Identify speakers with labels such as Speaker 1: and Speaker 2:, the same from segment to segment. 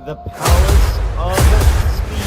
Speaker 1: The Palace of Speed.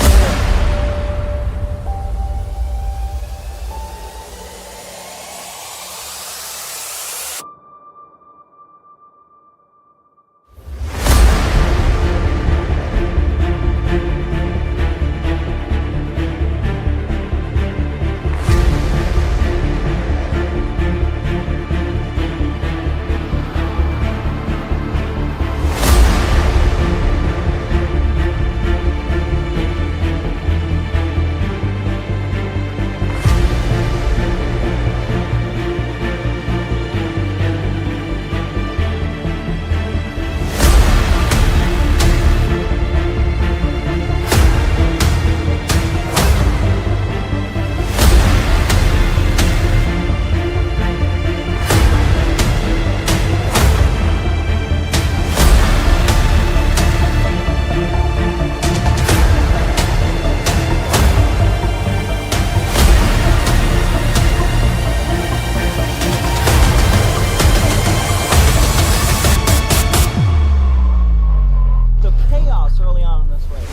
Speaker 1: Early on in this race.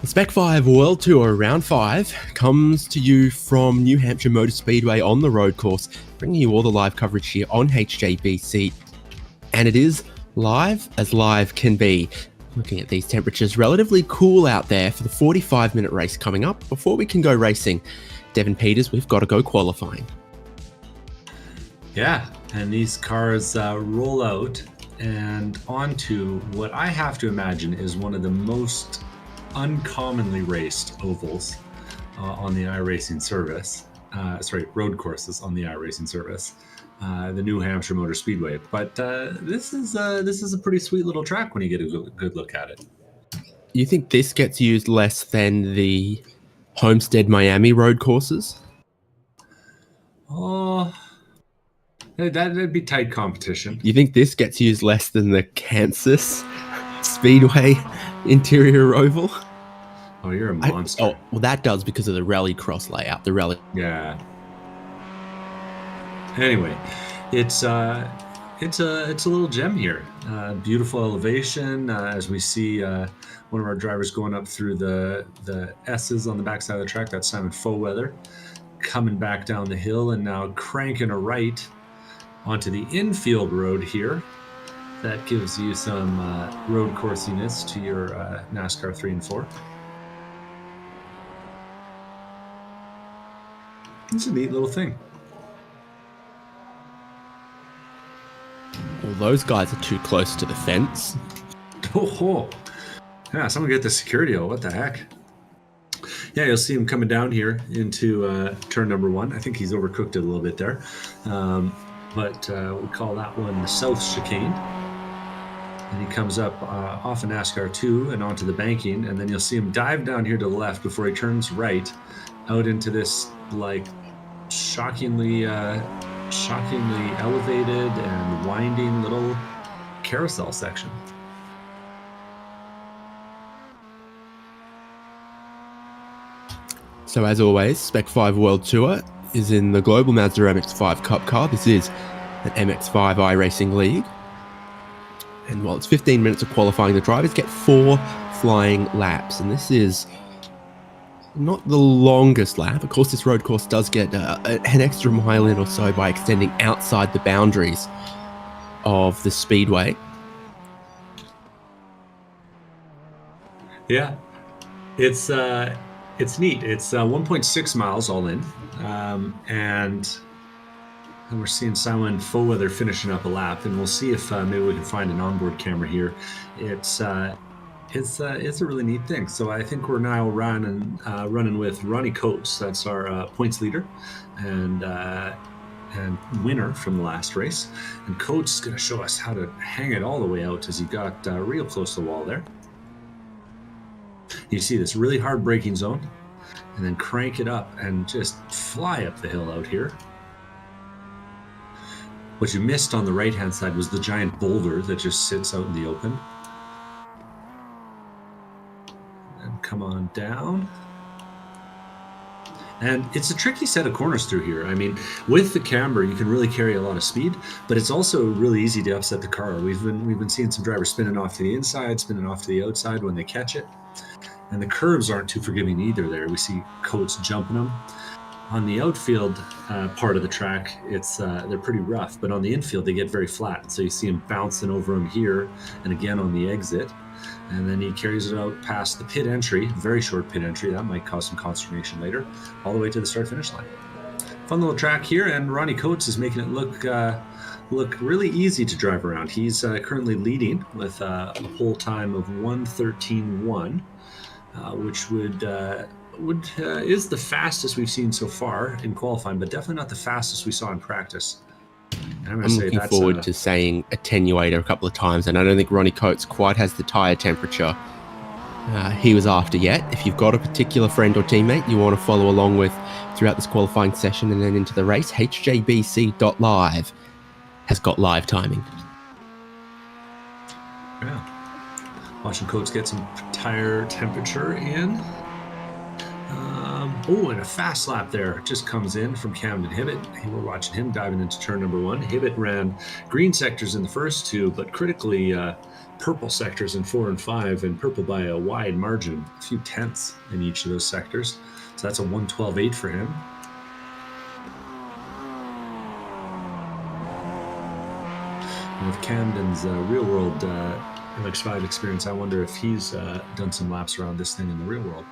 Speaker 2: The Spec-5 World Tour Round 5 comes to you from New Hampshire Motor Speedway on the road course, bringing you all the live coverage here on HJBC. And it is live as live can be. Looking at these temperatures, relatively cool out there for the 45-minute race coming up. Before we can go racing, Devin Peters, we've got to go qualifying.
Speaker 3: Yeah, and these cars roll out and onto what I have to imagine is one of the most uncommonly raced ovals on the iRacing service. Road courses on the iRacing service, the New Hampshire Motor Speedway. But this is a pretty sweet little track when you get a good look at it.
Speaker 2: You think this gets used less than the Homestead Miami road courses?
Speaker 3: Oh, that'd be tight competition.
Speaker 2: You think this gets used less than the Kansas Speedway interior oval?
Speaker 3: Oh, you're a monster.
Speaker 2: Well, that does because of the rally cross layout. The rally.
Speaker 3: Yeah. Anyway, it's a little gem here. Beautiful elevation as we see one of our drivers going up through the S's on the backside of the track. That's Simon Foweather coming back down the hill and now cranking a right onto the infield road here. That gives you some road coursiness to your NASCAR 3 and 4. It's a neat little thing.
Speaker 2: Well, those guys are too close to the fence.
Speaker 3: Oh, yeah, someone get the security out. What the heck? Yeah, you'll see him coming down here into turn number 1. I think he's overcooked it a little bit there. But we call that one the South Chicane. And he comes up off of NASCAR 2 and onto the banking, and then you'll see him dive down here to the left before he turns right out into this like shockingly elevated and winding little carousel section.
Speaker 2: So as always, Spec-5 World Tour is in the Global Mazda MX-5 Cup car. This is an MX-5 iRacing League. And while it's 15 minutes of qualifying, the drivers get 4 flying laps. And this is not the longest lap. Of course, this road course does get an extra mile in or so by extending outside the boundaries of the speedway.
Speaker 3: Yeah, it's neat. It's 1.6 miles all in, and we're seeing Simon Foweather finishing up a lap, and we'll see if maybe we can find an onboard camera here. It's a really neat thing. So I think we're now running with Ronnie Coates. That's our points leader and winner from the last race. And Coates is going to show us how to hang it all the way out as he got real close to the wall there. You see this really hard braking zone, and then crank it up and just fly up the hill out here. What you missed on the right-hand side was the giant boulder that just sits out in the open. And come on down. And it's a tricky set of corners through here. I mean, with the camber, you can really carry a lot of speed, but it's also really easy to upset the car. We've been seeing some drivers spinning off to the inside, spinning off to the outside when they catch it. And the curves aren't too forgiving either there. We see Coates jumping them. On the outfield part of the track, they're pretty rough, but on the infield, they get very flat. So you see him bouncing over him here and again on the exit. And then he carries it out past the pit entry, very short pit entry. That might cause some consternation later, all the way to the start-finish line. Fun little track here, and Ronnie Coates is making it look really easy to drive around. He's currently leading with a pole time of 1:13.1, which is the fastest we've seen so far in qualifying, but definitely not the fastest we saw in practice.
Speaker 2: I'm looking forward to saying attenuator a couple of times, and I don't think Ronnie Coates quite has the tyre temperature he was after yet. If you've got a particular friend or teammate you want to follow along with throughout this qualifying session and then into the race, HJBC.live has got live timing.
Speaker 3: Yeah. Watching Coates get some tire temperature in. And a fast lap there just comes in from Camden Hibbett. We're watching him diving into turn number 1. Hibbett ran green sectors in the first 2, but critically purple sectors in 4 and 5, and purple by a wide margin, a few tenths in each of those sectors. So that's a 1:12.8 for him. And with Camden's real-world MX-5 experience, I wonder if he's done some laps around this thing in the real world.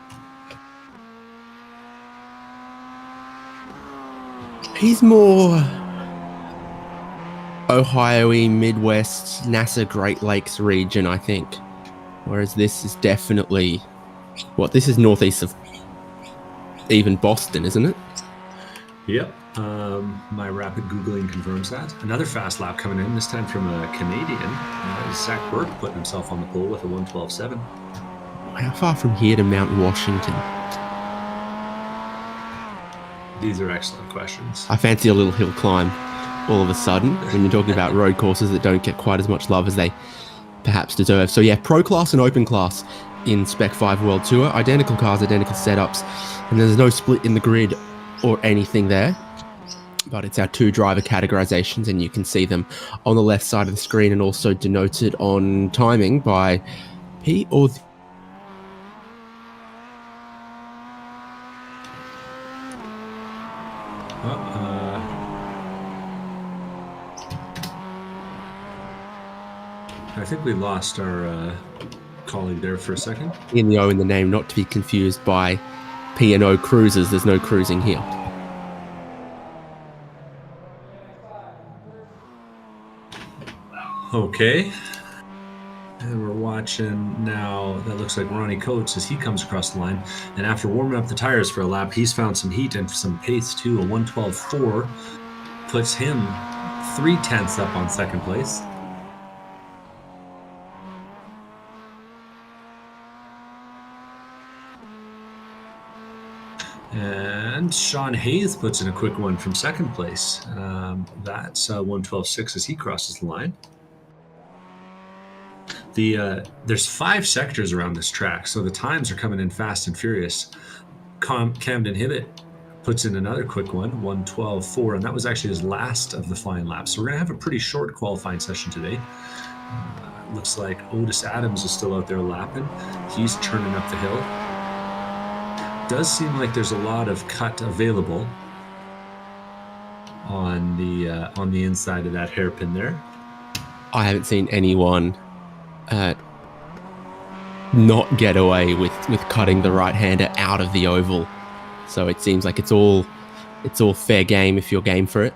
Speaker 2: He's more Ohio-y, Midwest, NASA Great Lakes region, I think. Whereas this is definitely... this is northeast of even Boston, isn't it?
Speaker 3: Yep. My rapid Googling confirms that. Another fast lap coming in, this time from a Canadian. Zach Burke putting himself on the pole with a 1:12.7.
Speaker 2: How far from here to Mount Washington?
Speaker 3: These are excellent questions.
Speaker 2: I fancy a little hill climb all of a sudden when you're talking about road courses that don't get quite as much love as they perhaps deserve. So yeah, Pro Class and Open Class in Spec-5 World Tour. Identical cars, identical setups, and there's no split in the grid or anything there. But it's our 2 driver categorizations, and you can see them on the left side of the screen and also denoted on timing by P or the...
Speaker 3: I think we lost our colleague there for a second.
Speaker 2: In the O in the name, not to be confused by P&O Cruises. There's no cruising here.
Speaker 3: Okay. And we're watching now, that looks like Ronnie Coates as he comes across the line. And after warming up the tires for a lap, he's found some heat and some pace too. A 1:12.4 puts him 0.3 up on second place. And Sean Hayes puts in a quick one from second place. That's 1:12.6 as he crosses the line. There's 5 sectors around this track, so the times are coming in fast and furious. Camden Hibbett puts in another quick one, 1:12.4, and that was actually his last of the flying laps. So we're going to have a pretty short qualifying session today. Looks like Otis Adams is still out there lapping. He's turning up the hill. Does seem like there's a lot of cut available on the inside of that hairpin there.
Speaker 2: I haven't seen anyone not get away with cutting the right-hander out of the oval. So it seems like it's all fair game if you're game for it.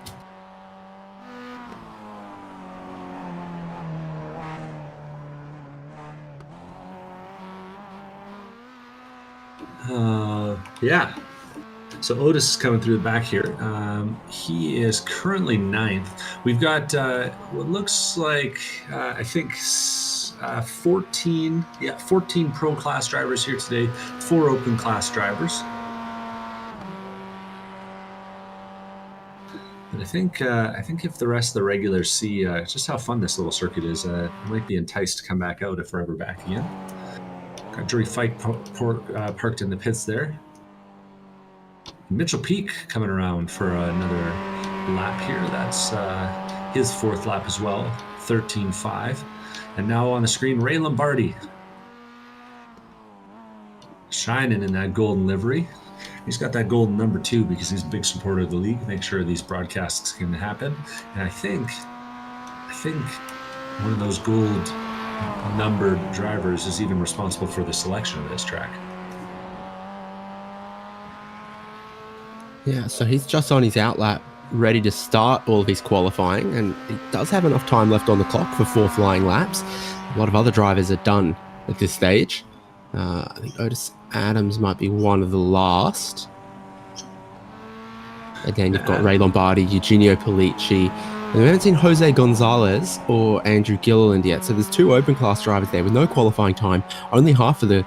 Speaker 3: Yeah. So Otis is coming through the back here. He is currently 9th. We've got what looks like, I think, 14 pro class drivers here today, 4 open class drivers. But I think if the rest of the regulars see just how fun this little circuit is, they might be enticed to come back out if we're ever back again. Got Drury Fike parked in the pits there. Mitchell Peak coming around for another lap here. That's his 4th lap as well, 13.5. And now on the screen, Ray Lombardi. Shining in that golden livery. He's got that golden number 2 because he's a big supporter of the league. Make sure these broadcasts can happen. And I think one of those gold numbered drivers is even responsible for the selection of this track.
Speaker 2: Yeah, so he's just on his outlap, ready to start all of his qualifying, and he does have enough time left on the clock for 4 flying laps. A lot of other drivers are done at this stage. I think Otis Adams might be one of the last. And then you've got Ray Lombardi, Eugenio Pollicci, and we haven't seen Jose Gonzalez or Andrew Gilliland yet. So there's 2 open class drivers there with no qualifying time. Only half of the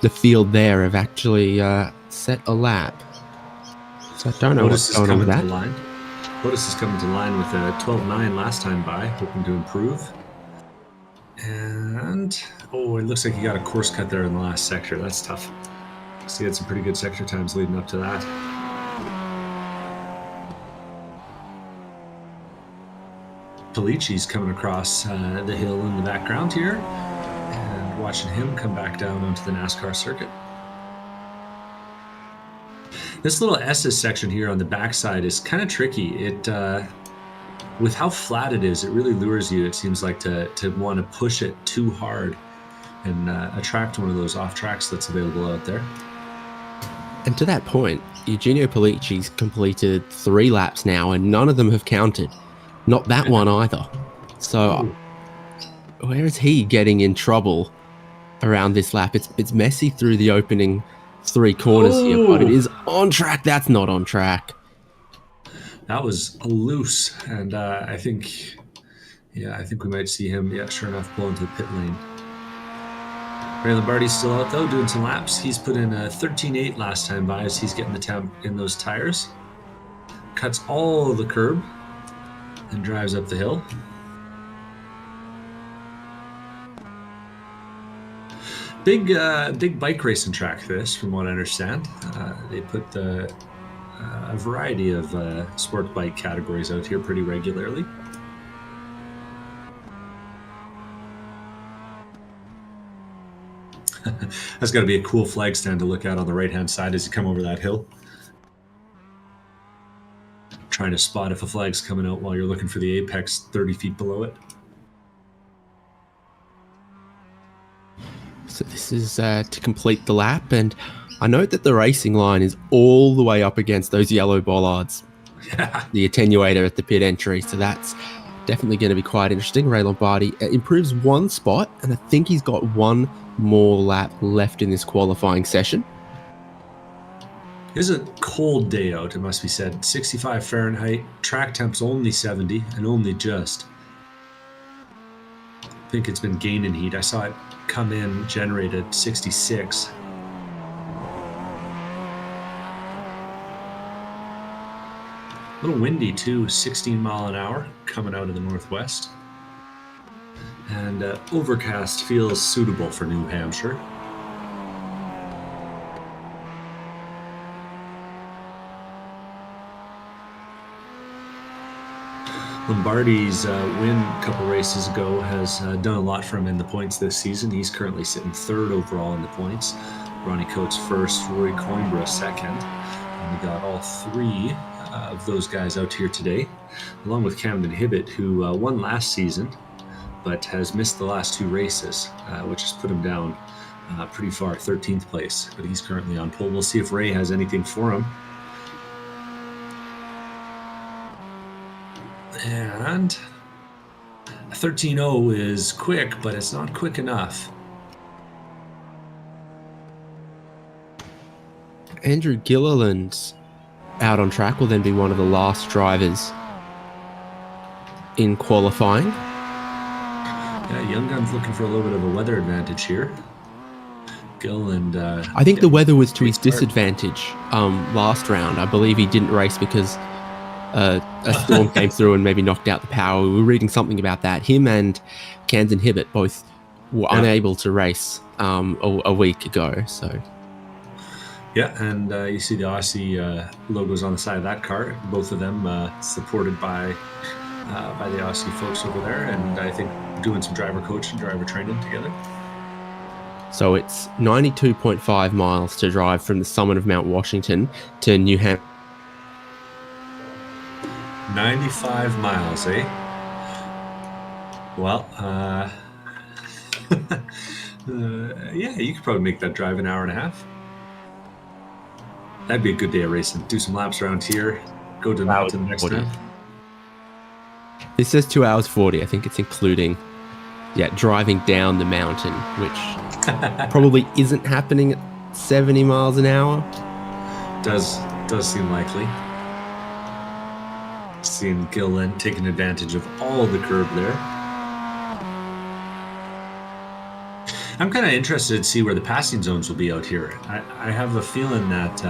Speaker 2: field there have actually set a lap. So I don't know what's going on with that.
Speaker 3: Otis is coming to line with a 12.9 last time by, hoping to improve. And, it looks like he got a course cut there in the last sector. That's tough. So he had some pretty good sector times leading up to that. Pollicci's coming across the hill in the background here. And watching him come back down onto the NASCAR circuit. This little S's section here on the backside is kind of tricky. It, with how flat it is, it really lures you, it seems like, to want to push it too hard and attract one of those off tracks that's available out there.
Speaker 2: And to that point, Eugenio Pollicci's completed 3 laps now, and none of them have counted. Not that one either. So where is he getting in trouble around this lap? It's messy through the opening 3 corners here, but it is on track. That's not on track.
Speaker 3: That was loose, and I think we might see him, sure enough, pull into the pit lane. Ray Lombardi's still out, though, doing some laps. He's put in a 13.8 last time by as he's getting the temp in those tires. Cuts all the curb and drives up the hill. Big bike racing track, this, from what I understand. They put a variety of sport bike categories out here pretty regularly. That's got to be a cool flag stand to look at on the right-hand side as you come over that hill. Trying to spot if a flag's coming out while you're looking for the apex 30 feet below it.
Speaker 2: So this is to complete the lap, and I note that the racing line is all the way up against those yellow bollards.
Speaker 3: Yeah.
Speaker 2: The attenuator at the pit entry, so that's definitely going to be quite interesting. Ray Lombardi improves 1 spot, and I think he's got 1 more lap left in this qualifying session.
Speaker 3: It's a cold day out, it must be said. 65 Fahrenheit, track temp's only 70, and only just. I think it's been gaining heat. I saw it come in generated 66. A little windy too, 16 mile an hour coming out of the northwest. And overcast feels suitable for New Hampshire. Lombardi's win a couple races ago has done a lot for him in the points this season. He's currently sitting third overall in the points. Ronnie Coates first, Rory Coimbra second. And we got all three of those guys out here today, along with Camden Hibbett, who won last season, but has missed the last two races, which has put him down pretty far, 13th place. But he's currently on pole. We'll see if Ray has anything for him. And a 13.0 is quick, but it's not quick enough.
Speaker 2: Andrew Gilliland out on track will then be one of the last drivers in qualifying.
Speaker 3: Yeah, Young Gun's looking for a little bit of a weather advantage here. Gilliland...
Speaker 2: I think the weather was to his disadvantage last round. I believe he didn't race because a storm came through and maybe knocked out the power. We were reading something about that. Him and Camden Hibbett both were unable to race a week ago. So,
Speaker 3: yeah, and you see the Aussie logos on the side of that car. Both of them supported by the Aussie folks over there, and I think doing some driver coaching, driver training together.
Speaker 2: So it's 92.5 miles to drive from the summit of Mount Washington to New Hampshire.
Speaker 3: 95 miles, eh? Well, yeah, you could probably make that drive an hour and a half. That'd be a good day of racing. Do some laps around here, go to the mountain next time.
Speaker 2: This says 2 hours 40. I think it's including, driving down the mountain, which probably isn't happening at 70 miles an hour.
Speaker 3: Does seem likely. Seeing Gillen taking advantage of all the curb there. I'm kind of interested to see where the passing zones will be out here. I have a feeling that,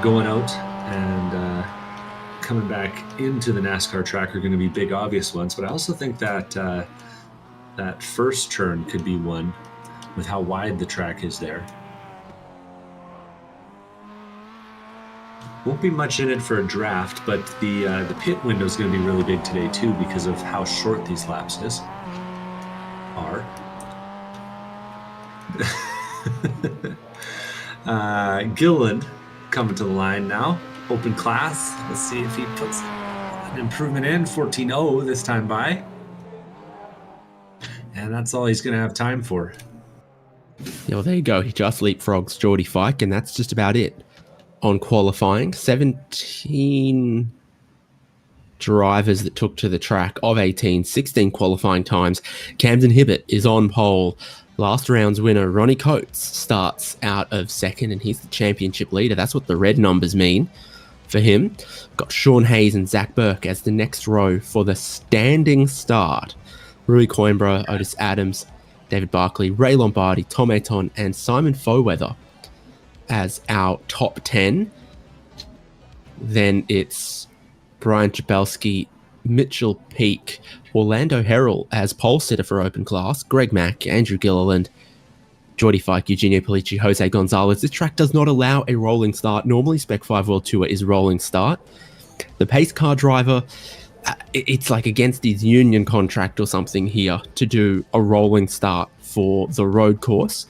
Speaker 3: going out and coming back into the NASCAR track are going to be big, obvious ones. But I also think that that first turn could be one with how wide the track is there. Won't be much in it for a draft, but the pit window is going to be really big today too because of how short these laps are. Gilliland coming to the line now. Open class. Let's see if he puts an improvement in. 14.0 this time by. And that's all he's going to have time for.
Speaker 2: Yeah, well, there you go. He just leapfrogs Geordie Fike, and that's just about it. On qualifying, 17 drivers that took to the track of 18, 16 qualifying times. Camden Hibbett is on pole. Last round's winner, Ronnie Coates, starts out of second, and he's the championship leader. That's what the red numbers mean for him. Got Sean Hayes and Zach Burke as the next row for the standing start. Rui Coimbra, Otis Adams, David Barkley, Ray Lombardi, Tom Aton, and Simon Foweather as our top 10. Then it's Brian Chabelski, Mitchell Peake, Orlando Herrell as pole sitter for open class, Greg Mack, Andrew Gilliland, Geordie Fike, Eugenio Polici, Jose Gonzalez. This track does not allow a rolling start. Normally Spec-5 World Tour is rolling start. The pace car driver, it's like against his union contract or something here to do a rolling start for the road course.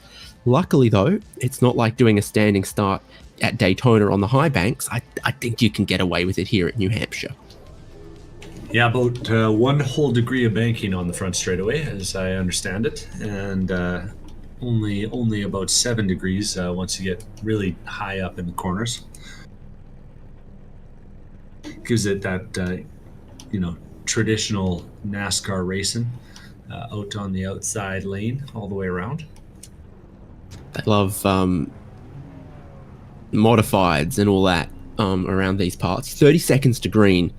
Speaker 2: Luckily, though, it's not like doing a standing start at Daytona on the high banks. I think you can get away with it here at New Hampshire.
Speaker 3: Yeah, about 1 whole degree of banking on the front straightaway, as I understand it, and only about 7 degrees once you get really high up in the corners. Gives it that traditional NASCAR racing out on the outside lane all the way around.
Speaker 2: They love modifieds and all that around these parts. 30 seconds to green.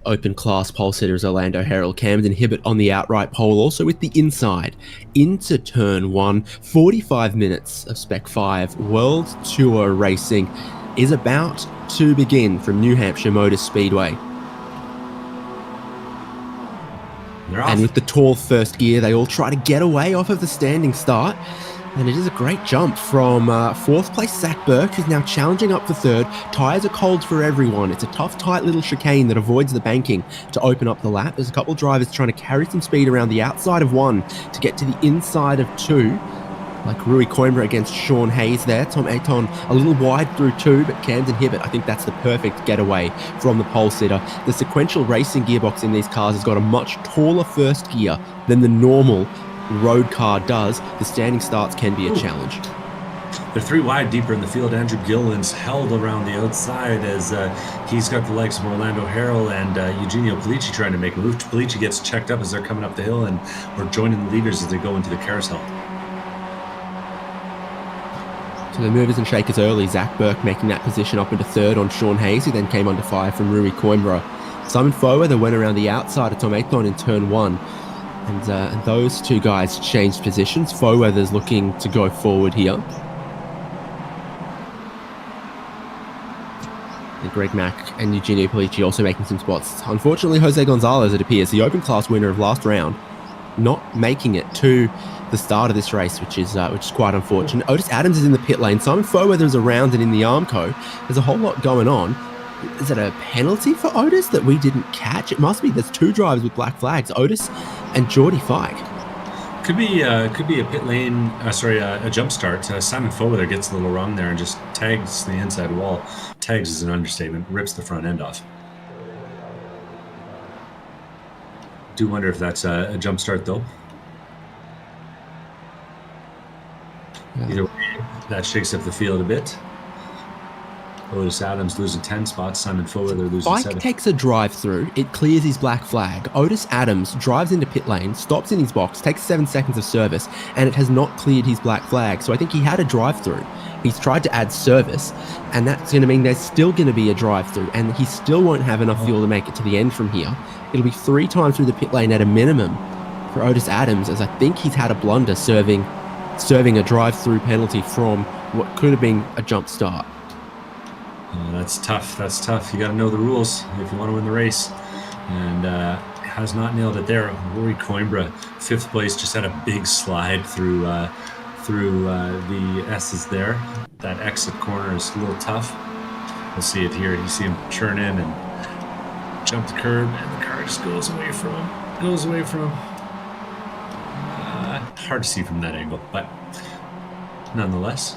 Speaker 2: Open class pole sitter is Orlando Herrell. Camden Hibbett on the outright pole, also with the inside into turn 1. 45 minutes of Spec 5 World Tour racing is about to begin from New Hampshire Motor Speedway.
Speaker 3: They're off.
Speaker 2: And with the tall first gear, they all try to get away off of the standing start. And it is a great jump from fourth place Zach Burke, who's now challenging up for third. Tyres are cold for everyone. It's a tough, tight little chicane that avoids the banking to open up the lap. There's a couple of drivers trying to carry some speed around the outside of one to get to the inside of two, like Rui Coimbra against Sean Hayes there. Tom Ayton a little wide through two, but Camden Hibbett, I think that's the perfect getaway from the pole sitter. The sequential racing gearbox in these cars has got a much taller first gear than the normal road car does. The standing starts can be a challenge.
Speaker 3: They're 3 wide deeper in the field. Andrew Gilliland's held around the outside as he's got the legs of Orlando Harrell and Eugenio Pellicci trying to make a move. Pellicci gets checked up as they're coming up the hill and we're joining the leaders as they go into the carousel.
Speaker 2: So the movers and shakers early. Zach Burke making that position up into third on Sean Hayes, who then came under fire from Rui Coimbra. Simon Fower went around the outside of Tom Ayton in turn one. And those two guys changed positions. Foweather's looking to go forward here. And Greg Mack and Eugenio Pellicci also making some spots. Unfortunately, Jose Gonzalez, it appears, the open class winner of last round, not making it to the start of this race, which is quite unfortunate. Otis Adams is in the pit lane. Simon Foweather is around and in the Armco. There's a whole lot going on. Is it a penalty for Otis that we didn't catch? It must be. There's 2 drivers with black flags, Otis and Geordie Fike.
Speaker 3: Could be a pit lane, a jump start. Simon Foweather gets a little wrong there and just tags the inside wall. Tags is an understatement, rips the front end off. Do wonder if that's a jump start though.
Speaker 2: Yeah.
Speaker 3: Either way, that shakes up the field a bit. Otis Adams losing 10 spots, Simon Foweather losing
Speaker 2: Fike
Speaker 3: 7.
Speaker 2: takes a drive through, it clears his black flag. Otis Adams drives into pit lane, stops in his box, takes 7 seconds of service, and it has not cleared his black flag. So I think he had a drive through. He's tried to add service, and that's going to mean there's still going to be a drive through, and he still won't have enough fuel to make it to the end from here. It'll be 3 times through the pit lane at a minimum for Otis Adams, as I think he's had a blunder serving a drive-through penalty from what could have been a jump start.
Speaker 3: Oh, that's tough. That's tough. You got to know the rules if you want to win the race. And has not nailed it there. Rory Coimbra, 5th place, just had a big slide through the S's there. That exit corner is a little tough. We'll see it here. You see him churn in and jump the curb, and the car just goes away from him. Hard to see from that angle, but nonetheless.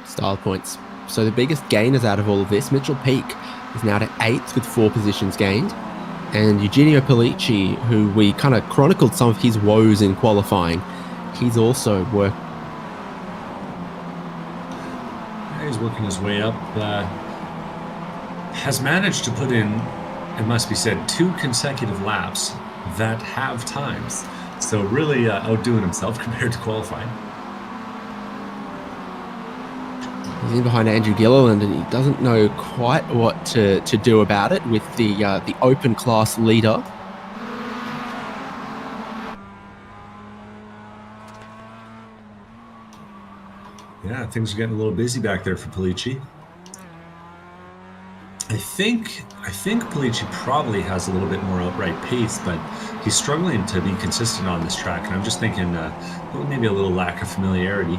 Speaker 2: Style points. So the biggest gainers out of all of this, Mitchell Peake is now to 8th with 4 positions gained. And Eugenio Pellicci, who we kind of chronicled some of his woes in qualifying, he's also
Speaker 3: He's working his way up. Has managed to put in, it must be said, 2 consecutive laps that have times. So really outdoing himself compared to qualifying.
Speaker 2: He's in behind Andrew Gilliland, and he doesn't know quite what to do about it with the open class leader.
Speaker 3: Yeah, things are getting a little busy back there for Pellicci. I think Pellicci probably has a little bit more outright pace, but he's struggling to be consistent on this track. And I'm just thinking maybe a little lack of familiarity.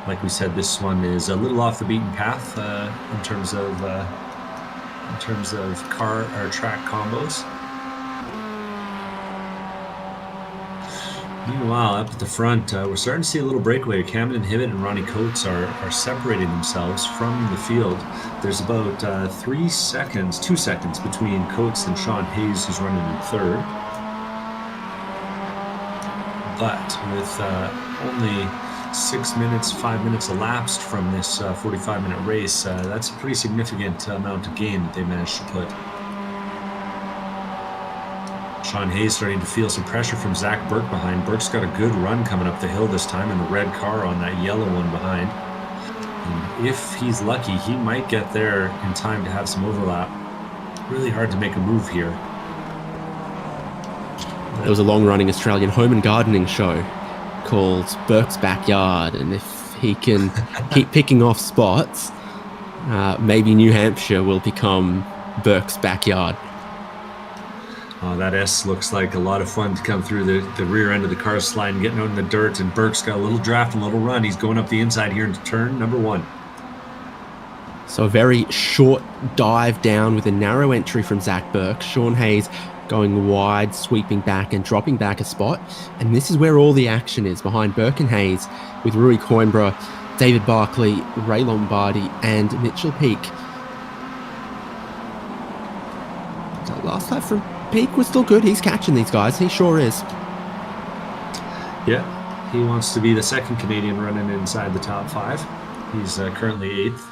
Speaker 3: Like we said, this one is a little off the beaten path in terms of car or track combos. Meanwhile, up at the front, we're starting to see a little breakaway. Camden Hibbett and Ronnie Coates are separating themselves from the field. There's about 2 seconds between Coates and Sean Hayes, who's running in 3rd. But with only 5 minutes elapsed from this 45-minute race, that's a pretty significant amount of gain that they managed to put. Sean Hayes starting to feel some pressure from Zach Burke behind. Burke's got a good run coming up the hill this time in the red car on that yellow one behind. And if he's lucky, he might get there in time to have some overlap. Really hard to make a move here.
Speaker 2: There was a long-running Australian home and gardening show called Burke's Backyard, and if he can keep picking off spots, maybe New Hampshire will become Burke's backyard.
Speaker 3: Oh, that S looks like a lot of fun to come through the rear end of the car slide and getting out in the dirt. And Burke's got a little draft and a little run. He's going up the inside here into turn number 1.
Speaker 2: So a very short dive down with a narrow entry from Zach Burke. Sean Hayes going wide, sweeping back and dropping back a spot. And this is where all the action is, behind Burke and Hayes, with Rui Coimbra, David Barkley, Ray Lombardi, and Mitchell Peak. That last lap from Peak was still good. He's catching these guys. He sure is.
Speaker 3: Yeah, he wants to be the second Canadian running inside the top 5. He's currently 8th.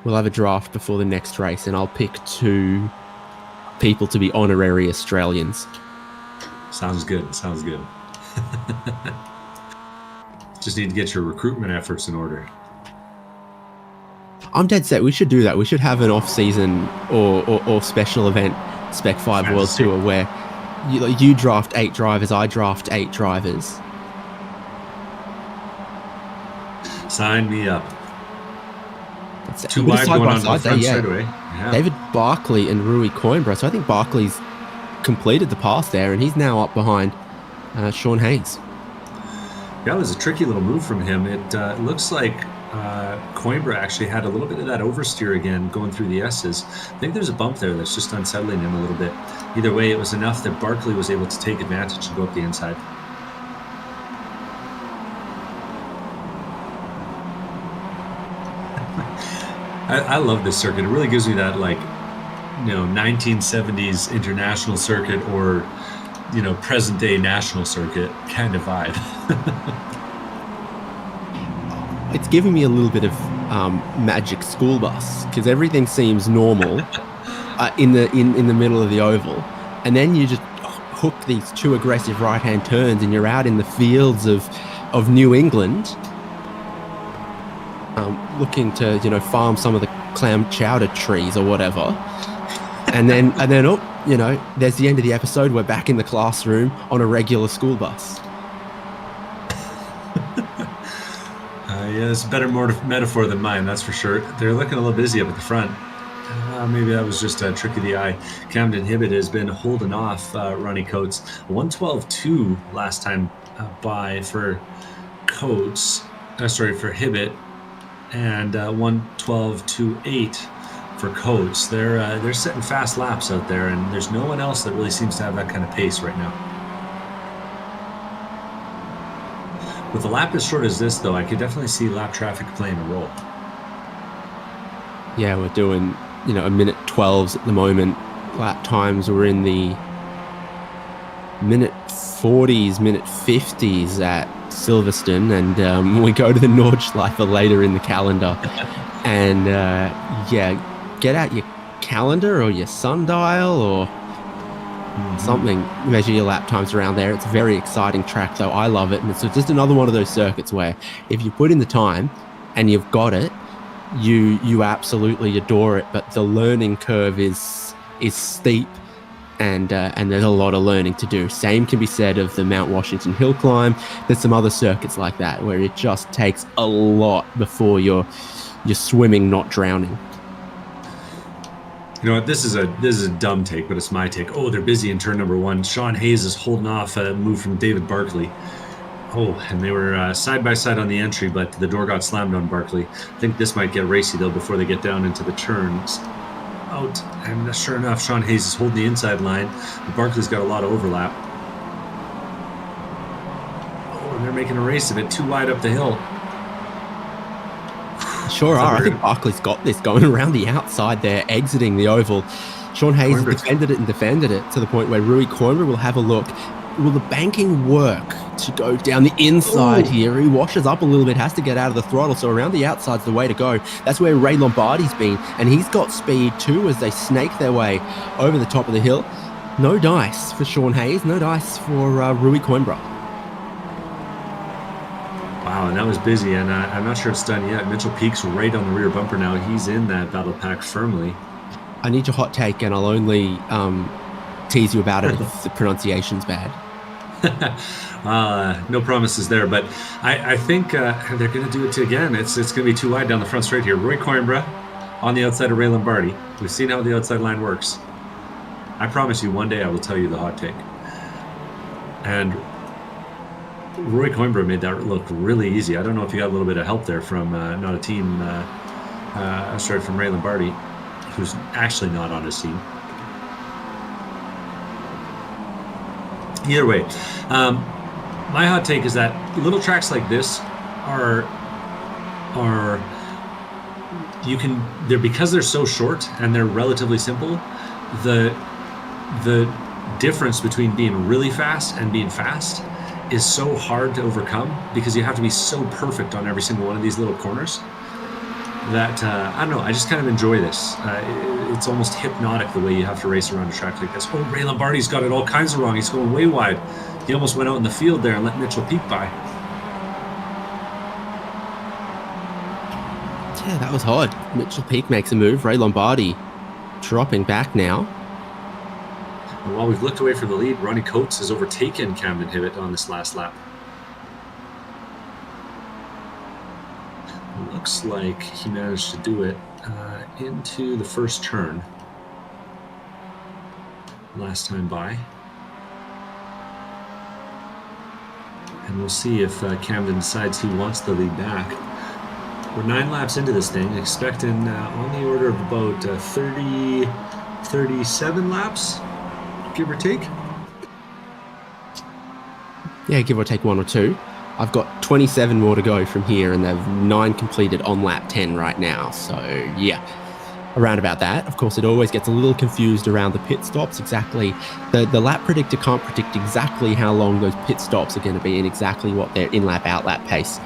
Speaker 2: We'll have a draft before the next race, and I'll pick 2 people to be honorary Australians.
Speaker 3: Sounds good. Sounds good. Just need to get your recruitment efforts in order.
Speaker 2: I'm dead set. We should do that. We should have an off-season or special event Spec-5 World Tour where you draft 8 drivers, I draft 8 drivers.
Speaker 3: Sign me up.
Speaker 2: That's
Speaker 3: 2 wide
Speaker 2: side
Speaker 3: going
Speaker 2: by
Speaker 3: on
Speaker 2: side
Speaker 3: the front
Speaker 2: there,
Speaker 3: straightaway. Yeah.
Speaker 2: David Barkley and Rui Coimbra. So I think Barkley's completed the pass there, and he's now up behind Sean Hayes.
Speaker 3: That was a tricky little move from him. It looks like Coimbra actually had a little bit of that oversteer again going through the S's. I think there's a bump there that's just unsettling him a little bit. Either way, it was enough that Barkley was able to take advantage and go up the inside. I love this circuit. It really gives me that, like, 1970s international circuit or, present day national circuit kind of vibe.
Speaker 2: It's giving me a little bit of Magic School Bus, because everything seems normal in the middle of the oval, and then you just hook these 2 aggressive right-hand turns, and you're out in the fields of New England, looking to farm some of the clam chowder trees or whatever, and then there's the end of the episode. We're back in the classroom on a regular school bus.
Speaker 3: Yeah, it's a better metaphor than mine, that's for sure. They're looking a little busy up at the front. Maybe that was just a trick of the eye. Camden Hibbett has been holding off Ronnie Coates. 1:12.2 last time by for Coates. For Hibbett, and 1:12.28 for Coates. They're setting fast laps out there, and there's no one else that really seems to have that kind of pace right now. With a lap as short as this, though, I could definitely see lap traffic playing a role.
Speaker 2: Yeah, we're doing, a minute 12s at the moment. Lap times were in the minute 40s, minute 50s at Silverstone, and we go to the Nordschleife later in the calendar. And get out your calendar or your sundial or something, measure your lap times around there. It's a very exciting track, though. I love it, and it's just another one of those circuits where if you put in the time and you've got it, you absolutely adore it. But the learning curve is steep, and there's a lot of learning to do. Same can be said of the Mount Washington Hill climb. There's some other circuits like that where it just takes a lot before you're swimming, not drowning.
Speaker 3: You know what? This is a dumb take, but it's my take. Oh, they're busy in turn number 1. Sean Hayes is holding off a move from David Barkley. Oh, and they were side by side on the entry, but the door got slammed on Barkley. I think this might get racy though before they get down into the turns. Out, and sure enough, Sean Hayes is holding the inside line. Barkley's got a lot of overlap. Oh, and they're making a race of it, too wide up the hill.
Speaker 2: Sure are. I think Barkley's got this going around the outside there, exiting the oval. Sean Hayes defended it to the point where Rui Coimbra will have a look. Will the banking work to go down the inside here? He washes up a little bit, has to get out of the throttle, so around the outside's the way to go. That's where Ray Lombardi's been, and he's got speed too as they snake their way over the top of the hill. No dice for Sean Hayes, no dice for Rui Coimbra.
Speaker 3: Wow, and that was busy, and I'm not sure it's done yet. Mitchell Peak's right on the rear bumper now. He's in that battle pack firmly.
Speaker 2: I need your hot take, and I'll only tease you about it if the pronunciation's bad.
Speaker 3: No promises there, but I think they're going to do it again. It's going to be too wide down the front straight here. Roy Coimbra on the outside of Ray Lombardi. We've seen how the outside line works. I promise you, one day I will tell you the hot take. And Roy Coimbra made that look really easy. I don't know if you got a little bit of help there from not a team, sorry, from Ray Lombardi, who's actually not on his team. Either way, my hot take is that little tracks like this are they're because they're so short and they're relatively simple. The difference between being really fast and being fast is so hard to overcome because you have to be so perfect on every single one of these little corners that I don't know, I just kind of enjoy this. It's almost hypnotic the way you have to race around a track like this. Oh, Ray Lombardi's got it all kinds of wrong. He's going way wide. He almost went out in the field there and let Mitchell Peak by.
Speaker 2: Yeah, that was hard. Mitchell Peak makes a move. Ray Lombardi dropping back now.
Speaker 3: And while we've looked away for the lead, Ronnie Coates has overtaken Camden Hibbett on this last lap. Looks like he managed to do it into the first turn last time by. And we'll see if Camden decides he wants the lead back. We're 9 laps into this thing, expecting on the order of about 37 laps, give or take.
Speaker 2: Yeah, give or take 1 or 2. I've got 27 more to go from here, and they've 9 completed on lap 10 right now. So, yeah, around about that. Of course, it always gets a little confused around the pit stops. Exactly, the lap predictor can't predict exactly how long those pit stops are going to be and exactly what their in-lap, out-lap pace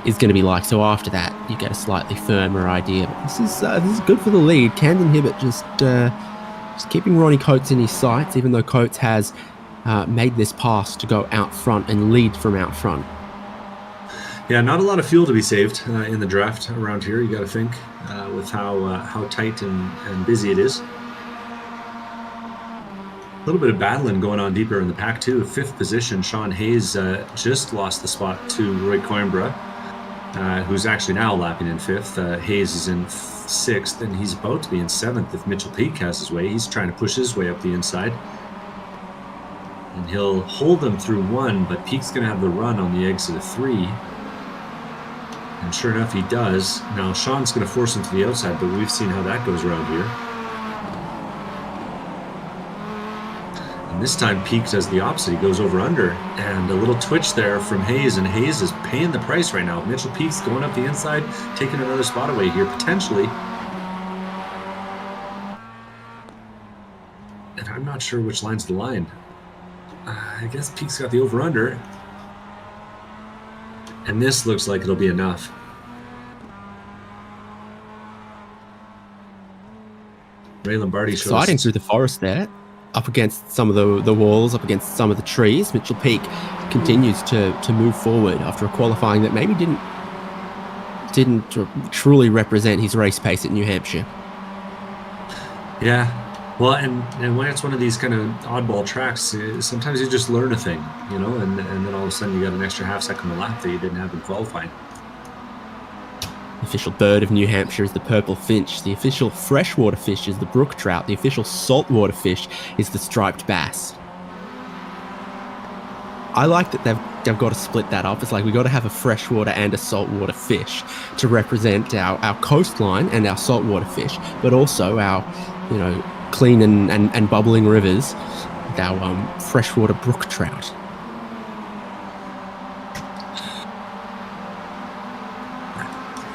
Speaker 2: is going to be like. So after that, you get a slightly firmer idea. But this is good for the lead. Camden Hibbett just keeping Ronnie Coates in his sights, even though Coates has made this pass to go out front and lead from out front.
Speaker 3: Yeah, not a lot of fuel to be saved in the draft around here, you got to think, with how tight and busy it is. A little bit of battling going on deeper in the pack, too. 5th position, Sean Hayes just lost the spot to Roy Coimbra, who's actually now lapping in 5th. Hayes is in 6th, and he's about to be in 7th if Mitchell Peak has his way. He's trying to push his way up the inside. And he'll hold them through 1, but Peak's going to have the run on the exit of 3. And sure enough, he does. Now, Sean's going to force him to the outside, but we've seen how that goes around here. And this time, Peak does the opposite. He goes over under, and a little twitch there from Hayes, and Hayes is paying the price right now. Mitchell Peak's going up the inside, taking another spot away here, potentially. And I'm not sure which line's the line. I guess Peak's got the over-under. And this looks like it'll be enough. Ray Lombardi shows...
Speaker 2: Sliding through the forest there, up against some of the walls, up against some of the trees. Mitchell Peak continues to move forward after a qualifying that maybe didn't truly represent his race pace at New Hampshire.
Speaker 3: Yeah. Well, and when it's one of these kind of oddball tracks, sometimes you just learn a thing, you know, and then all of a sudden you got an extra half second a lap that you didn't have in qualifying.
Speaker 2: The official bird of New Hampshire is the purple finch. The official freshwater fish is the brook trout. The official saltwater fish is the striped bass. I like that they've got to split that up. It's like we've got to have a freshwater and a saltwater fish to represent our coastline and our saltwater fish, but also our, you know, clean and bubbling rivers, with our freshwater brook trout.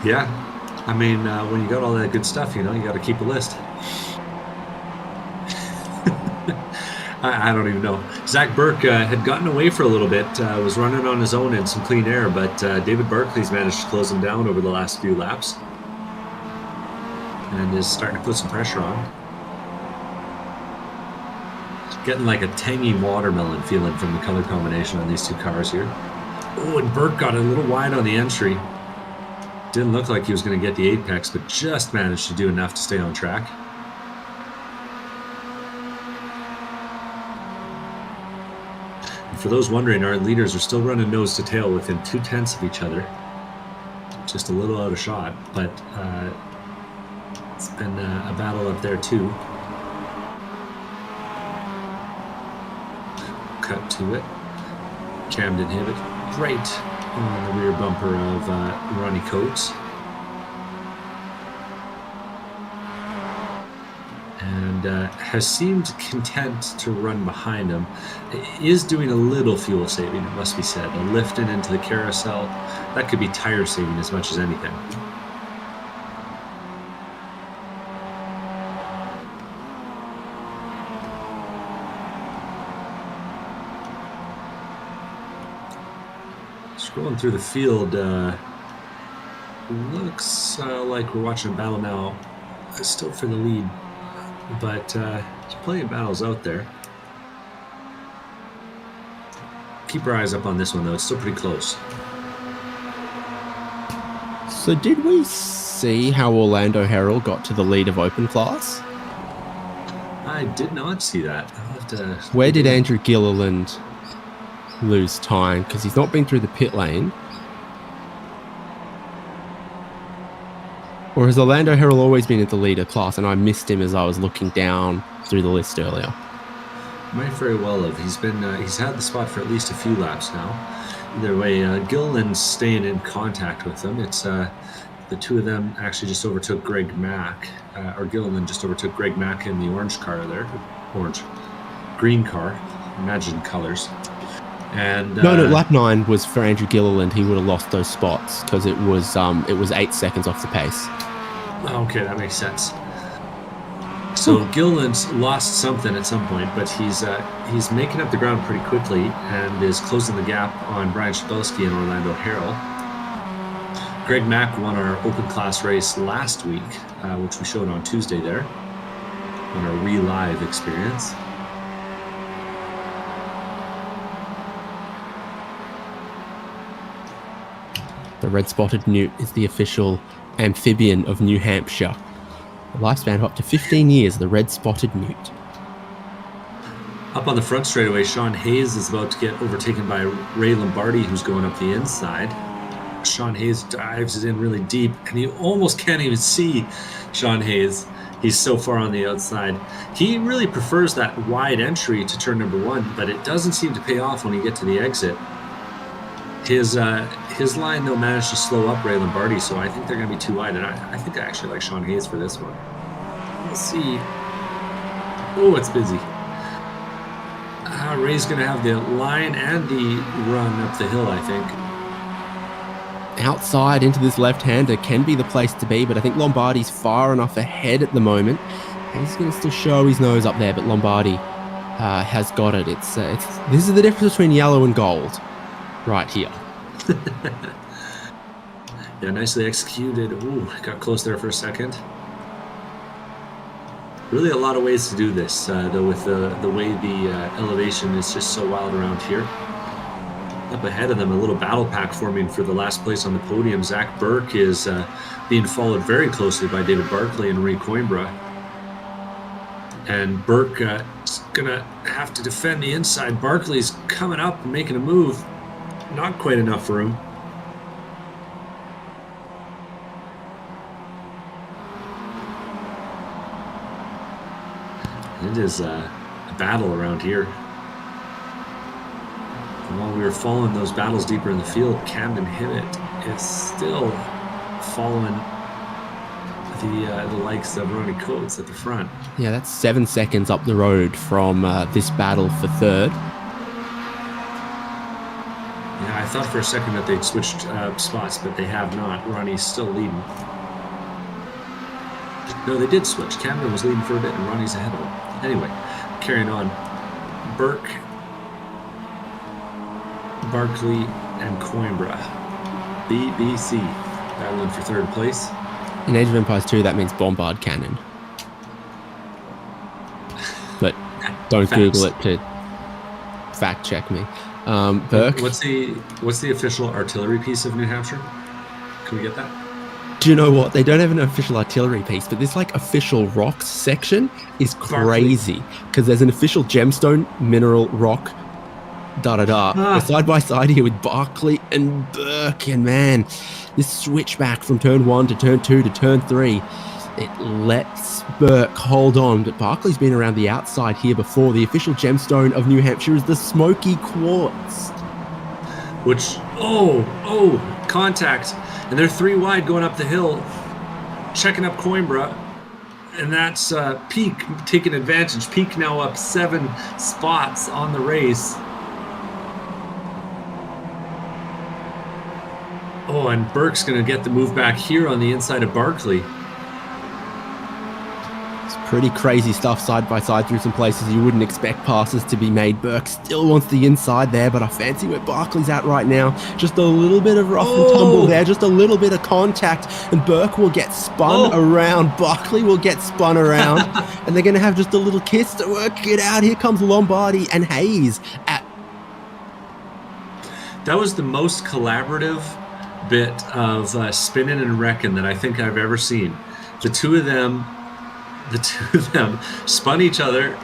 Speaker 3: Yeah, I mean, when you got all that good stuff, you know, you got to keep a list. I don't even know. Zach Burke had gotten away for a little bit, was running on his own in some clean air, but David Barkley's managed to close him down over the last few laps and is starting to put some pressure on. Getting like a tangy watermelon feeling from the color combination on these two cars here. Oh, and Burke got a little wide on the entry. Didn't look like he was going to get the apex, but just managed to do enough to stay on track. For those wondering, our leaders are still running nose to tail within 0.2 of each other. Just a little out of shot, but it's been a battle up there too. Cut to it. Camden Hibbett, right on the rear bumper of Ronnie Coates. And has seemed content to run behind him. Is doing a little fuel saving, it must be said. A lifting into the carousel, that could be tire saving as much as anything. Scrolling through the field, looks like we're watching a battle now, still for the lead. But there's plenty of battles out there. Keep our eyes up on this one, though. It's still pretty close.
Speaker 2: So did we see how Orlando Herald got to the lead of open class?
Speaker 3: I did not see that. I'll have to...
Speaker 2: Where did Andrew Gilliland lose time? Because he's not been through the pit lane. Or has Orlando Herald always been at the leader class and I missed him as I was looking down through the list earlier?
Speaker 3: Might very well have. He's been he's had the spot for at least a few laps now. Either way, Gilliland's staying in contact with them. It's the two of them actually just overtook Greg Mack, or Gilliland just overtook Greg Mack in the orange car there, green car, imagine colors. And
Speaker 2: no, lap 9 was for Andrew Gilliland. He would have lost those spots because it was 8 seconds off the pace.
Speaker 3: Okay, that makes sense. So Gilliland's lost something at some point, but he's making up the ground pretty quickly and is closing the gap on Brian Shabelski and Orlando Harrell. Greg Mack won our open class race last week, which we showed on Tuesday there on our re-live experience.
Speaker 2: The red-spotted newt is the official amphibian of New Hampshire. A lifespan of up to 15 years, the red-spotted newt.
Speaker 3: Up on the front straightaway, Sean Hayes is about to get overtaken by Ray Lombardi, who's going up the inside. Sean Hayes dives it in really deep, and you almost can't even see Sean Hayes. He's so far on the outside. He really prefers that wide entry to turn number 1, but it doesn't seem to pay off when you get to the exit. His line, though, managed to slow up Ray Lombardi, so I think they're going to be too wide, and I think I actually like Sean Hayes for this one. We'll see. Oh, it's busy. Ray's going to have the line and the run up the hill, I think.
Speaker 2: Outside into this left-hander can be the place to be, but I think Lombardi's far enough ahead at the moment. And he's going to still show his nose up there, but Lombardi has got it. This is the difference between yellow and gold. Right here.
Speaker 3: Yeah, nicely executed. Ooh, got close there for a second. Really a lot of ways to do this, though, with the way the elevation is just so wild around here. Up ahead of them, a little battle pack forming for the last place on the podium. Zach Burke is being followed very closely by David Barkley and Ray Coimbra. And Burke is going to have to defend the inside. Barkley's coming up and making a move. Not quite enough room. It is a battle around here. And while we were following those battles deeper in the field, Camden Hibbett is still following the likes of Ronnie Coates at the front.
Speaker 2: Yeah, that's 7 seconds up the road from this battle for third.
Speaker 3: Yeah, I thought for a second that they'd switched spots, but they have not. Ronnie's still leading. No, they did switch. Camden was leading for a bit, and Ronnie's ahead of him. Anyway, carrying on. Burke, Barkley, and Coimbra. BBC battling for third place.
Speaker 2: In Age of Empires 2, that means Bombard Cannon. But don't
Speaker 3: Facts.
Speaker 2: Google it to fact check me. Burke.
Speaker 3: What's the official artillery piece of New Hampshire? Can we get that?
Speaker 2: Do you know what? They don't have an official artillery piece, but this official rocks section is crazy because there's an official gemstone mineral rock We're side by side here with Barkley and Burke, and man, this switchback from turn 1 to turn 2 to turn 3, it lets Burke hold on, but Barkley's been around the outside here before. The official gemstone of New Hampshire is the Smoky Quartz.
Speaker 3: Which, contact. And they're 3 wide going up the hill, checking up Coimbra. And that's Peak taking advantage. Peak now up 7 spots on the race. Oh, and Burke's going to get the move back here on the inside of Barkley.
Speaker 2: It's pretty crazy stuff side by side through some places you wouldn't expect passes to be made. Burke still wants the inside there, but I fancy where Barkley's at right now. Just a little bit of rough and tumble there, just a little bit of contact, and Burke will get spun around. Barkley will get spun around, and they're going to have just a little kiss to work it out. Here comes Lombardi and Hayes at...
Speaker 3: That was the most collaborative bit of spinning and wrecking that I think I've ever seen. The two of them spun each other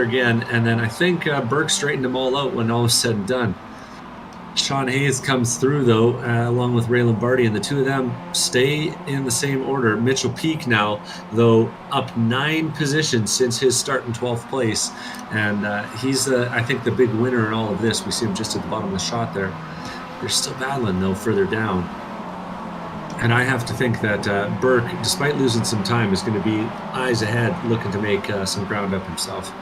Speaker 3: again, and then I think Burke straightened them all out when all was said and done. Sean Hayes comes through though, along with Ray Lombardi, and the two of them stay in the same order. Mitchell Peak now, though, up 9 positions since his start in 12th place, and he's, I think, the big winner in all of this. We see him just at the bottom of the shot there. They're still battling, though, further down. And I have to think that Burke, despite losing some time, is going to be eyes ahead, looking to make some ground up himself.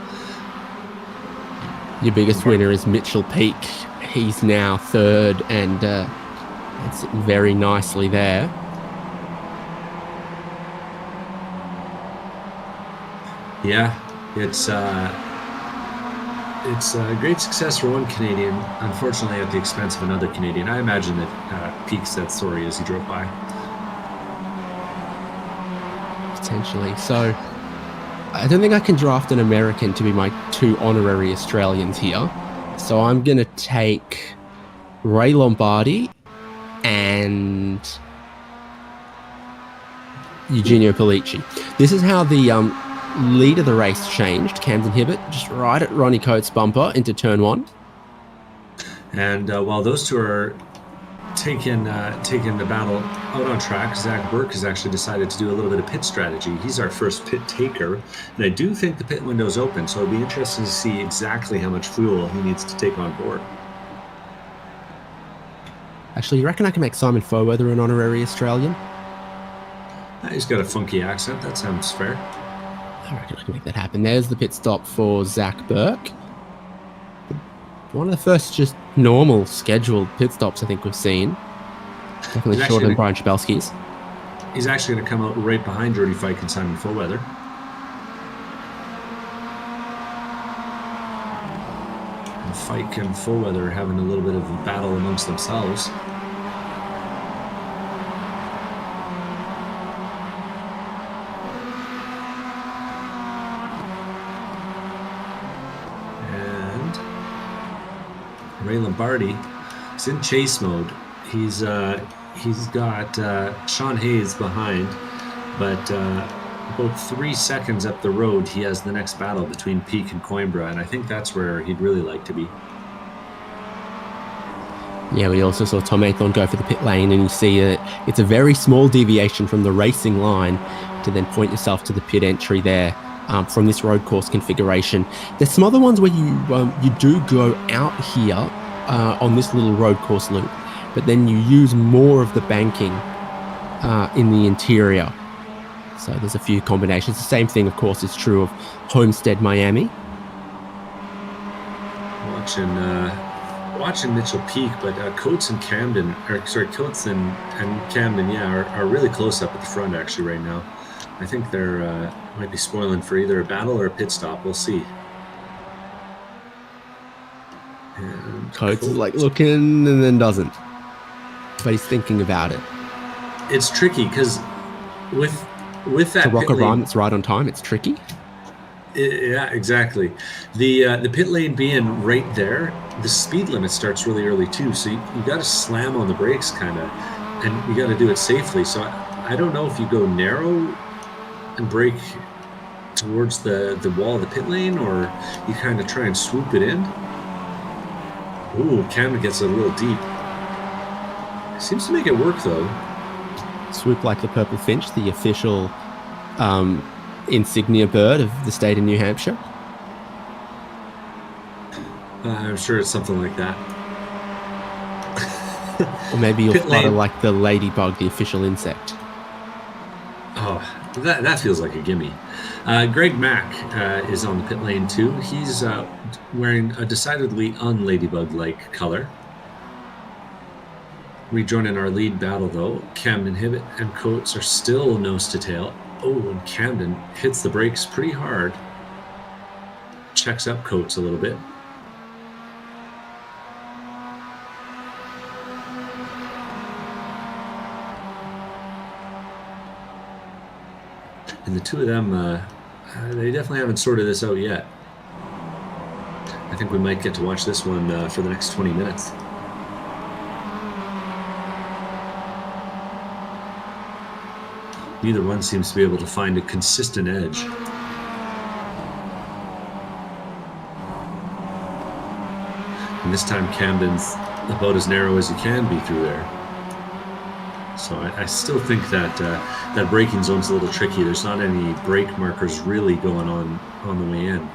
Speaker 2: Your biggest winner is Mitchell Peak. He's now 3rd and sitting very nicely there.
Speaker 3: Yeah, it's a great success for one Canadian, unfortunately at the expense of another Canadian. I imagine that Peak said sorry as he drove by.
Speaker 2: Potentially. So, I don't think I can draft an American to be my 2 honorary Australians here. So I'm going to take Ray Lombardi and Eugenio Pellicci. This is how the lead of the race changed. Camden Hibbert just right at Ronnie Coates' bumper into turn 1.
Speaker 3: And while those two are taking the battle out on track, Zach Burke has actually decided to do a little bit of pit strategy. He's our first pit taker, and I do think the pit window's open, so it'll be interesting to see exactly how much fuel he needs to take on board.
Speaker 2: Actually, you reckon I can make Simon Foweather an honorary Australian?
Speaker 3: He's got a funky accent. That sounds fair.
Speaker 2: I reckon I can make that happen. There's the pit stop for Zach Burke. One of the first just normal scheduled pit stops I think we've seen. Definitely shorter than Brian Chabelski's.
Speaker 3: He's actually going to come out right behind Jordy Fike and Simon Foweather. And Fike and Foweather are having a little bit of a battle amongst themselves. Ray Lombardi is in chase mode. He's got Sean Hayes behind, but about 3 seconds up the road, he has the next battle between Peak and Coimbra, and I think that's where he'd really like to be.
Speaker 2: Yeah, we also saw Tom Athorn go for the pit lane, and you see it's a very small deviation from the racing line to then point yourself to the pit entry there. From this road course configuration. There's some other ones where you do go out here on this little road course loop, but then you use more of the banking in the interior. So there's a few combinations. The same thing, of course, is true of Homestead, Miami.
Speaker 3: Watching Mitchell Peak, but Coates and Camden, Coates and Camden, are really close up at the front actually right now. I think they're might be spoiling for either a battle or a pit stop. We'll see. And
Speaker 2: Coates is like looking and then doesn't, but he's thinking about it.
Speaker 3: It's tricky because with that
Speaker 2: to rock
Speaker 3: pit
Speaker 2: a
Speaker 3: lane,
Speaker 2: rhyme that's right on time, it's tricky.
Speaker 3: Yeah, exactly. The pit lane being right there, the speed limit starts really early too. So you got to slam on the brakes kind of, and you got to do it safely. So I don't know if you go narrow and brake towards the wall of the pit lane, or you kind of try and swoop it in. Ooh, Camden gets a little deep. Seems to make it work, though.
Speaker 2: Swoop like the purple finch, the official insignia bird of the state of New Hampshire.
Speaker 3: I'm sure it's something like that.
Speaker 2: Or maybe you'll
Speaker 3: Pit
Speaker 2: flutter
Speaker 3: lane.
Speaker 2: like the ladybug, the official insect.
Speaker 3: Oh, that feels like a gimme. Greg Mack is on the pit lane too. He's wearing a decidedly un-ladybug-like color. Rejoining our lead battle though, Camden Hibbett and Coates are still nose to tail. Oh, and Camden hits the brakes pretty hard. Checks up Coates a little bit. And the two of them, they definitely haven't sorted this out yet. I think we might get to watch this one for the next 20 minutes. Neither one seems to be able to find a consistent edge. And this time Camden's about as narrow as he can be through there. So I still think that that braking zone's a little tricky. There's not any brake markers really going on the way in.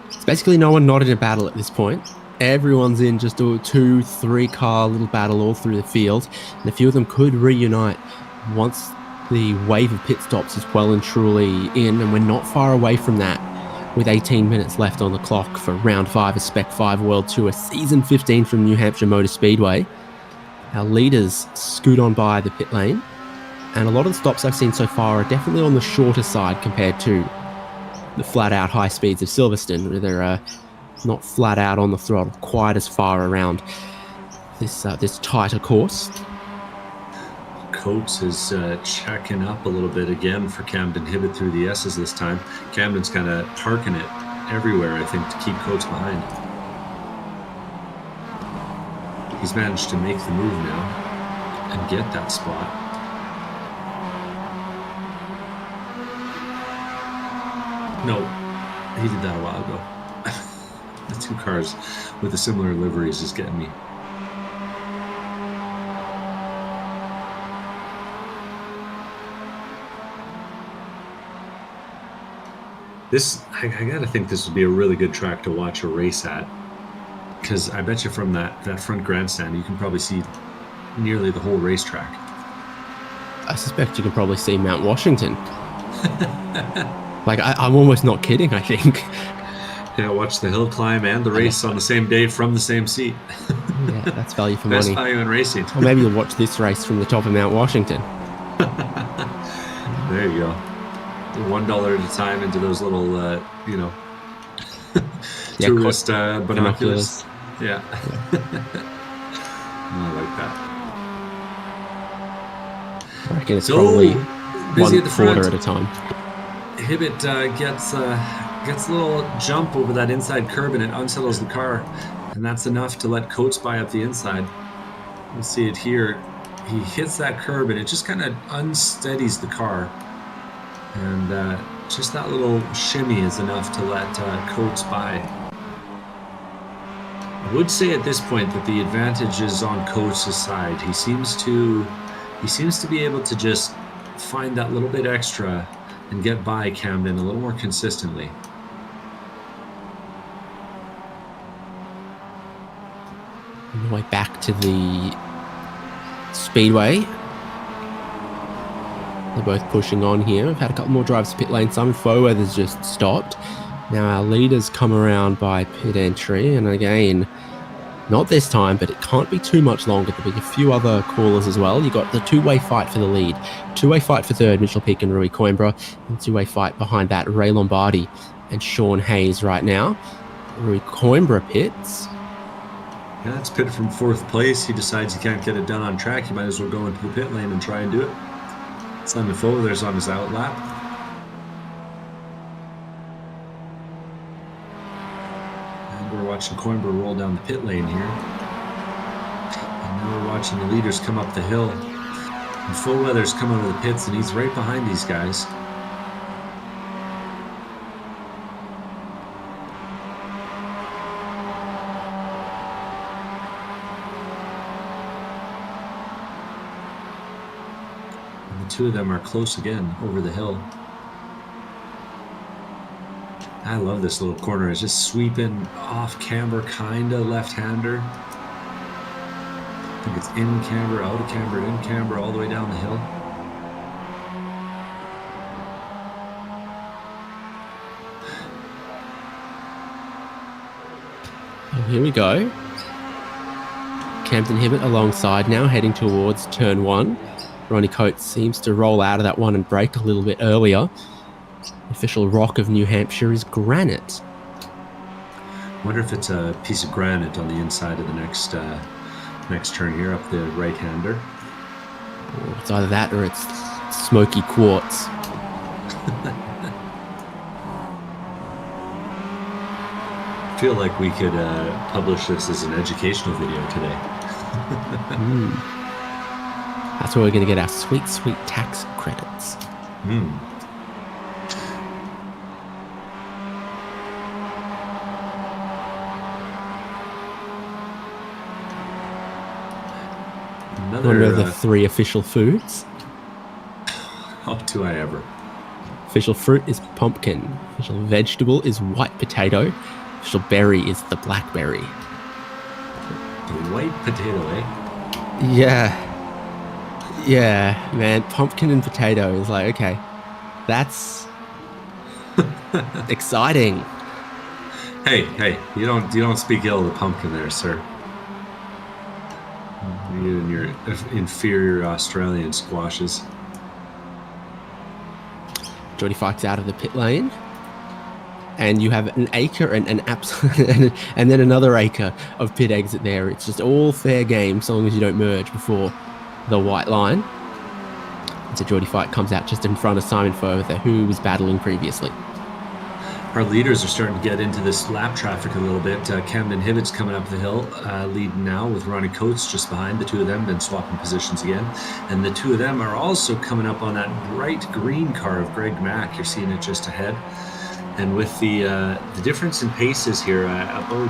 Speaker 2: It's basically no one not in a battle at this point. Everyone's in just a 2-3 car little battle all through the field, and a few of them could reunite once the wave of pit stops is well and truly in, and we're not far away from that with 18 minutes left on the clock for round 5 of Spec-5 World Tour Season 15 from New Hampshire Motor Speedway. Our leaders scoot on by the pit lane, and a lot of the stops I've seen so far are definitely on the shorter side compared to the flat-out high speeds of Silverstone, where they're not flat out on the throttle quite as far around this tighter course.
Speaker 3: Coates is checking up a little bit again for Camden Hibbett through the S's this time. Camden's kind of parking it everywhere, I think, to keep Coates behind. He's managed to make the move now and get that spot. No, he did that a while ago. The two cars with the similar liveries is getting me. I gotta think this would be a really good track to watch a race at, because I bet you from that front grandstand you can probably see nearly the whole racetrack.
Speaker 2: I suspect you can probably see Mount Washington. Like, I'm almost not kidding, I think.
Speaker 3: Yeah, watch the hill climb and the race on the same day from the same seat.
Speaker 2: Yeah, that's value for
Speaker 3: Best
Speaker 2: money.
Speaker 3: value in racing.
Speaker 2: Or maybe you'll watch this race from the top of Mount Washington.
Speaker 3: There you go. $1 at a time into those little, tourist binoculars. Yeah. I like that.
Speaker 2: I reckon it's probably
Speaker 3: busy
Speaker 2: one
Speaker 3: at the
Speaker 2: quarter
Speaker 3: front.
Speaker 2: at a time.
Speaker 3: Hibbett gets a little jump over that inside curb and it unsettles the car, and that's enough to let Coates by up the inside. We'll see it here. He hits that curb and it just kind of unsteadies the car, and just that little shimmy is enough to let Coates by. I would say at this point that the advantage is on Coates' side. He seems to be able to just find that little bit extra and get by Camden a little more consistently.
Speaker 2: On the way back to the speedway. They're both pushing on here. We've had a couple more drives to pit lane. Simon Foweather's just stopped. Now our leaders come around by pit entry, and again, not this time, but it can't be too much longer. There'll be a few other callers as well. You've got the two-way fight for the lead. Two-way fight for third, Mitchell Peake and Rui Coimbra. And two-way fight behind that, Ray Lombardi and Sean Hayes right now. Rui Coimbra pits.
Speaker 3: Yeah, it's pitted from fourth place. He decides he can't get it done on track. He might as well go into the pit lane and try and do it. Simon Foweather's on his out lap. We're watching Coimbra roll down the pit lane here. And now we're watching the leaders come up the hill. And Fullweather's come out of the pits, and he's right behind these guys. And the two of them are close again over the hill. I love this little corner. It's just sweeping off camber, kind of left-hander. I think it's in camber, out of camber, in camber, all the way down the hill.
Speaker 2: Oh, here we go. Camden Hibbett alongside now, heading towards turn 1. Ronnie Coates seems to roll out of that one and brake a little bit earlier. Official rock of New Hampshire is granite.
Speaker 3: Wonder if it's a piece of granite on the inside of the next turn here, up the right-hander.
Speaker 2: Or it's either that or it's smoky quartz.
Speaker 3: I feel like we could publish this as an educational video today.
Speaker 2: That's where we're going to get our sweet, sweet tax credits. One of the 3 official foods.
Speaker 3: Oh, do I ever.
Speaker 2: Official fruit is pumpkin. Official vegetable is white potato. Official berry is the blackberry.
Speaker 3: The white potato, eh?
Speaker 2: Yeah, man. Pumpkin and potato is like, okay, that's exciting.
Speaker 3: Hey, you don't speak ill of the pumpkin there, sir. You and your inferior Australian squashes.
Speaker 2: Jody Fikes out of the pit lane. And you have an acre and and then another acre of pit exit there. It's just all fair game so long as you don't merge before the white line. And so Jody Fike comes out just in front of Simon Further, who was battling previously.
Speaker 3: Our leaders are starting to get into this lap traffic a little bit. Camden Hibbett's coming up the hill, leading now with Ronnie Coates just behind. The two of them been swapping positions again. And the two of them are also coming up on that bright green car of Greg Mack. You're seeing it just ahead. And with the difference in paces here, what would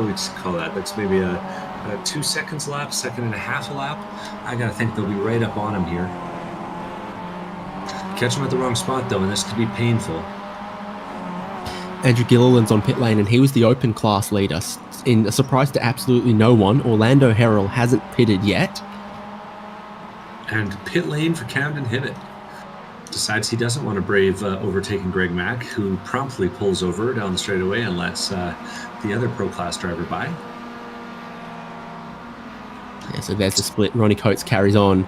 Speaker 3: we call that? That's maybe a 2 seconds lap, second and a half a lap. I got to think they'll be right up on him here. Catch him at the wrong spot, though, and this could be painful.
Speaker 2: Andrew Gilliland's on pit lane, and he was the open class leader. In a surprise to absolutely no one, Orlando Herald hasn't pitted yet.
Speaker 3: And pit lane for Camden Hibbett. Decides he doesn't want to brave overtaking Greg Mack, who promptly pulls over down the straightaway and lets the other pro class driver by.
Speaker 2: Yeah, so there's the split. Ronnie Coates carries on.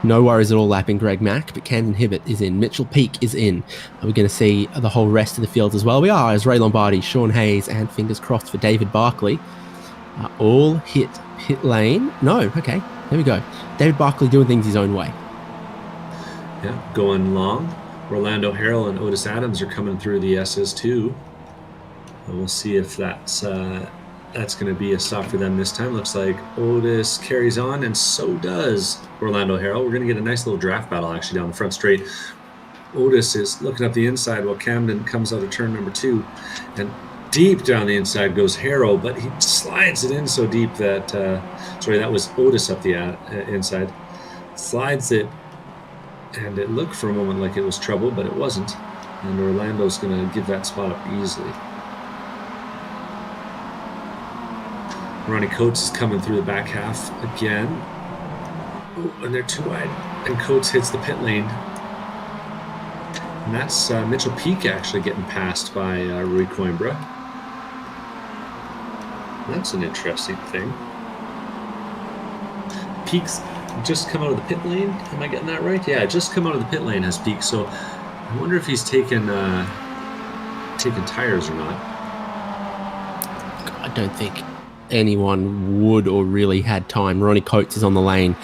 Speaker 2: No worries at all lapping Greg Mack, but Camden Hibbett is in. Mitchell Peake is in. Are we going to see the whole rest of the field as well? We are, as Ray Lombardi, Sean Hayes, and fingers crossed for David Barkley all hit pit lane. No, okay, there we go. David Barkley doing things his own way.
Speaker 3: Yeah, going long. Orlando Harrell and Otis Adams are coming through the SS2. And we'll see if that's going to be a stop for them this time. Looks like Otis carries on, and so does Orlando Harrell. We're going to get a nice little draft battle actually down the front straight. Otis is looking up the inside while Camden comes out of turn number 2. And deep down the inside goes Harrell, but he slides it in so deep that, that was Otis up the inside. Slides it, and it looked for a moment like it was trouble, but it wasn't. And Orlando's going to give that spot up easily. Ronnie Coates is coming through the back half again. Oh, and they're too wide. And Coates hits the pit lane. And that's Mitchell Peake actually getting passed by Rui Coimbra. That's an interesting thing. Peake's just come out of the pit lane. Am I getting that right? Yeah, just come out of the pit lane has Peake. So I wonder if he's taking tires or not.
Speaker 2: I don't think anyone would or really had time. Ronnie Coates is on the lane.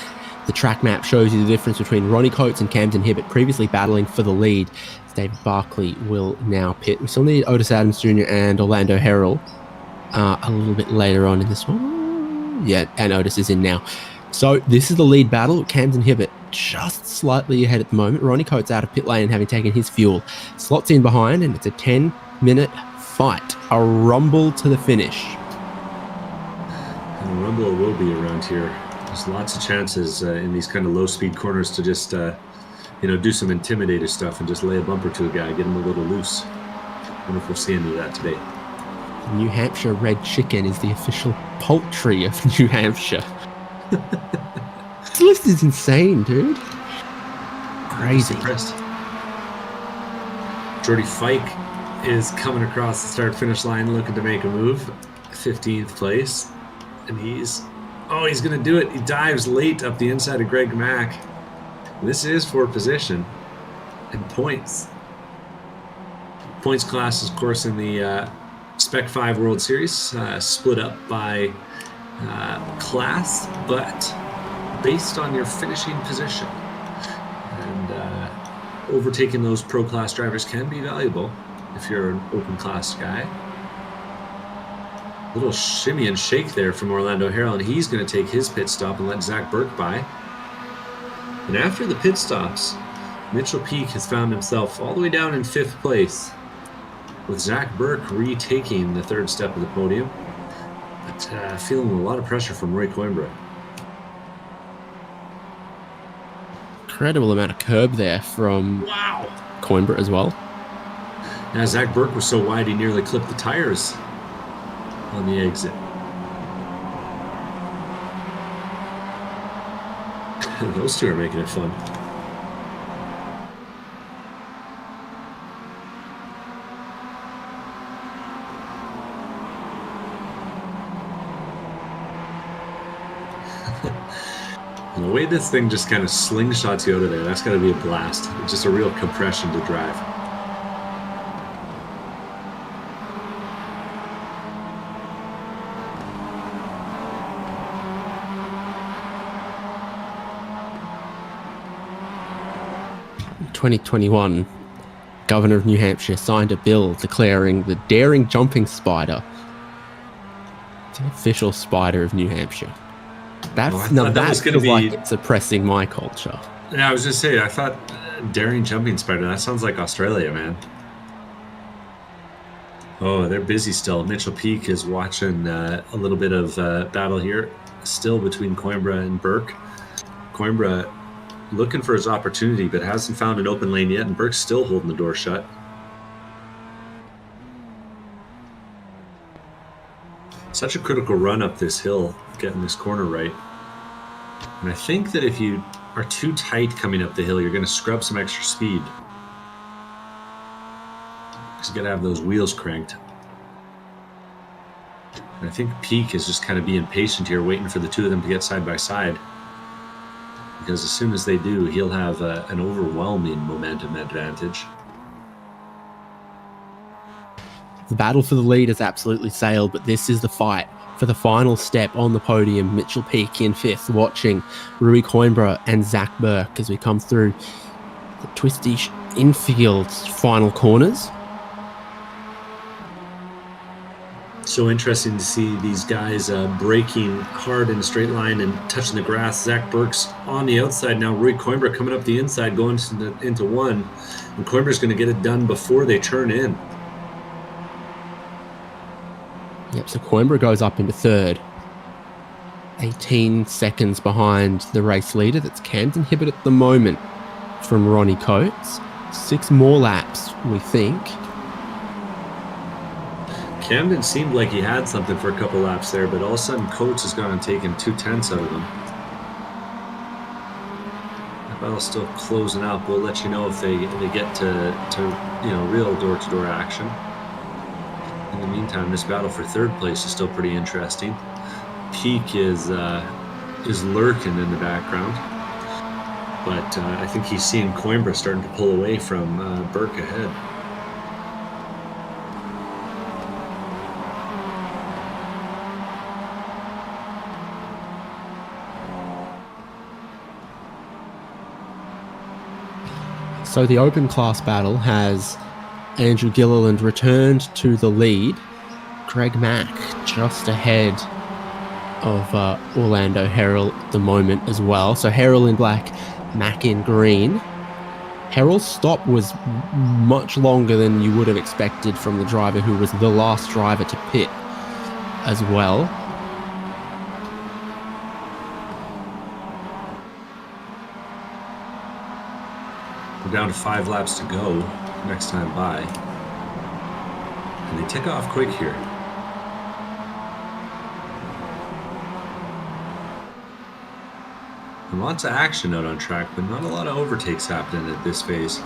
Speaker 2: The track map shows you the difference between Ronnie Coates and Camden Hibbett, previously battling for the lead. David Barkley will now pit. We still need Otis Adams Jr. and Orlando Harrell a little bit later on in this one. Yeah, and Otis is in now. So this is the lead battle. Camden Hibbert just slightly ahead at the moment. Ronnie Coates out of pit lane, having taken his fuel. Slots in behind, and it's a 10-minute fight. A rumble to the finish.
Speaker 3: And a rumble will be around here. There's lots of chances in these kind of low-speed corners to just, do some intimidator stuff and just lay a bumper to a guy, get him a little loose. I wonder if we'll see any of that today.
Speaker 2: New Hampshire red chicken is the official poultry of New Hampshire. This list is insane, dude. Crazy.
Speaker 3: Jordy Fike is coming across the start-finish line looking to make a move. 15th place. And he's going to do it. He dives late up the inside of Greg Mack. This is for position and points. Points class, of course, in the Spec-5 World Series, split up by class, but based on your finishing position. And overtaking those pro class drivers can be valuable if you're an open class guy. Little shimmy and shake there from Orlando Harrell, and he's going to take his pit stop and let Zach Burke by. And after the pit stops, Mitchell Peak has found himself all the way down in 5th place, with Zach Burke retaking the 3rd step of the podium, but feeling a lot of pressure from Roy Coimbra.
Speaker 2: Incredible amount of curb there from Coimbra as well.
Speaker 3: Now, Zach Burke was so wide he nearly clipped the tires on the exit. Those two are making it fun. And the way this thing just kind of slingshots you out of there, that's got to be a blast. It's just a real compression to drive.
Speaker 2: In 2021, Governor of New Hampshire signed a bill declaring the daring jumping spider the official spider of New Hampshire. That feels like it's oppressing my culture.
Speaker 3: Yeah, I was just saying, I thought daring jumping spider, that sounds like Australia, man. Oh, they're busy still. Mitchell Peak is watching a little bit of battle here, still between Coimbra and Burke. Coimbra looking for his opportunity, but hasn't found an open lane yet, and Burke's still holding the door shut. Such a critical run up this hill, getting this corner right. And I think that if you are too tight coming up the hill, you're going to scrub some extra speed. Because you got to have those wheels cranked. And I think Peak is just kind of being patient here, waiting for the two of them to get side by side. Because as soon as they do, he'll have an overwhelming momentum advantage.
Speaker 2: The battle for the lead has absolutely sailed, but this is the fight for the final step on the podium. Mitchell Peak in 5th, watching Rui Coimbra and Zach Burke as we come through the twisty infield final corners.
Speaker 3: So interesting to see these guys braking hard in a straight line and touching the grass. Zach Burke's on the outside now. Rui Coimbra coming up the inside, going into one. And Coimbra's going to get it done before they turn in.
Speaker 2: Yep, so Coimbra goes up into 3rd. 18 seconds behind the race leader. That's Camden Hibbert at the moment from Ronnie Coates. 6 more laps, we think.
Speaker 3: Camden seemed like he had something for a couple laps there, but all of a sudden Coates has gone and taken 2/10 out of him. That battle's still closing up. We'll let you know if they get to real door-to-door action. In the meantime, this battle for 3rd place is still pretty interesting. Peak is lurking in the background, but I think he's seeing Coimbra starting to pull away from Burke ahead.
Speaker 2: So the open class battle has Andrew Gilliland returned to the lead. Greg Mack just ahead of Orlando Herald at the moment as well. So Herald in black, Mac in green. Herald's stop was much longer than you would have expected from the driver who was the last driver to pit as well.
Speaker 3: We're down to 5 laps to go next time by. And they tick off quick here. And lots of action out on track, but not a lot of overtakes happening at this phase.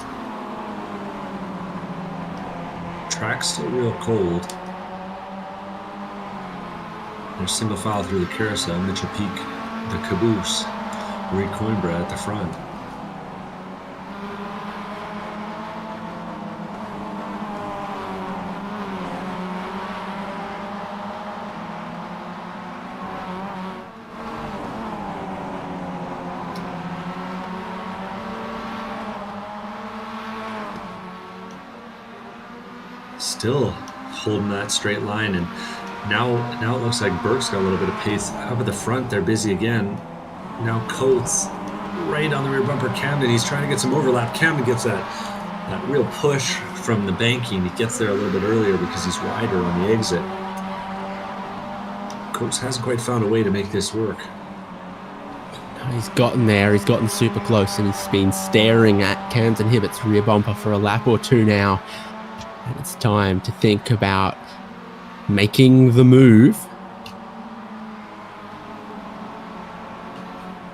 Speaker 3: Track's still real cold. There's single file through the carousel, Mitchell Peak, the caboose, Reed Coimbra at the front. Still holding that straight line, and now it looks like Burke's got a little bit of pace up at the front. They're busy again. Now Coates right on the rear bumper. Camden, he's trying to get some overlap. Camden gets that real push from the banking. He gets there a little bit earlier because he's wider on the exit. Coates hasn't quite found a way to make this work.
Speaker 2: He's gotten there, he's gotten super close, and he's been staring at Camden Hibbett's rear bumper for a lap or two now. And it's time to think about making the move.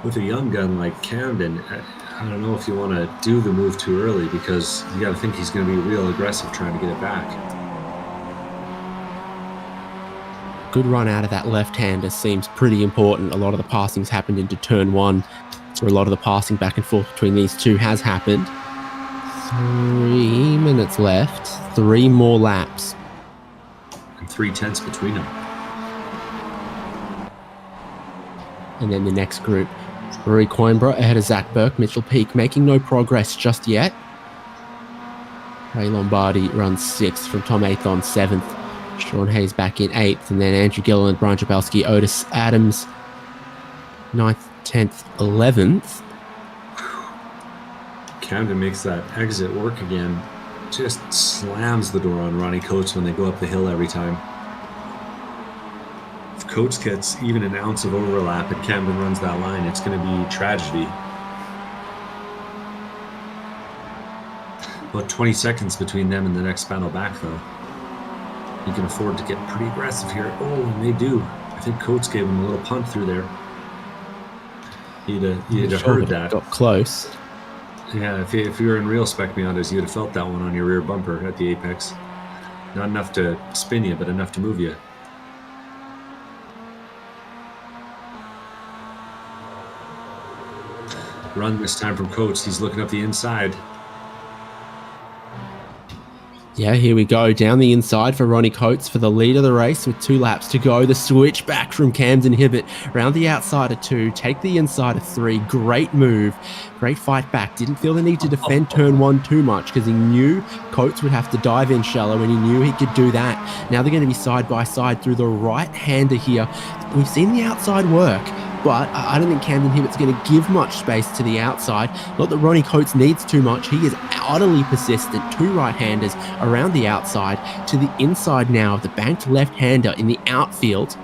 Speaker 3: With a young gun like Camden, I don't know if you want to do the move too early, because you got to think he's going to be real aggressive trying to get it back.
Speaker 2: Good run out of that left-hander seems pretty important. A lot of the passing's happened into turn 1. That's where a lot of the passing back and forth between these two has happened. 3 minutes left. 3 more laps.
Speaker 3: And 3/10 between them.
Speaker 2: And then the next group. Rory Coimbra ahead of Zach Burke. Mitchell Peak making no progress just yet. Ray Lombardi runs 6th from Tom Athon 7th. Sean Hayes back in 8th. And then Andrew Gilliland, Brian Jabelski, Otis Adams 9th, 10th, 11th.
Speaker 3: Camden makes that exit work again. Just slams the door on Ronnie Coates when they go up the hill every time. If Coates gets even an ounce of overlap and Camden runs that line, it's going to be tragedy. About 20 seconds between them and the next battle back, though. You can afford to get pretty aggressive here. Oh, and they do. I think Coates gave him a little punt through there. You'd have heard that.
Speaker 2: Got close.
Speaker 3: Yeah, if you were in real Spec Miatas, you'd have felt that one on your rear bumper at the apex. Not enough to spin you, but enough to move you. Run this time from Coates. He's looking up the inside.
Speaker 2: Yeah, here we go. Down the inside for Ronnie Coates for the lead of the race with 2 laps to go. The switch back from Camden Hibbett. Round the outside of 2. Take the inside of 3. Great move. Great fight back. Didn't feel the need to defend turn 1 too much because he knew Coates would have to dive in shallow and he knew he could do that. Now they're going to be side by side through the right-hander here. We've seen the outside work, but I don't think Camden Hibbett's going to give much space to the outside. Not that Ronnie Coates needs too much. He is utterly persistent. 2 right-handers around the outside to the inside now of the banked left-hander in the outfield.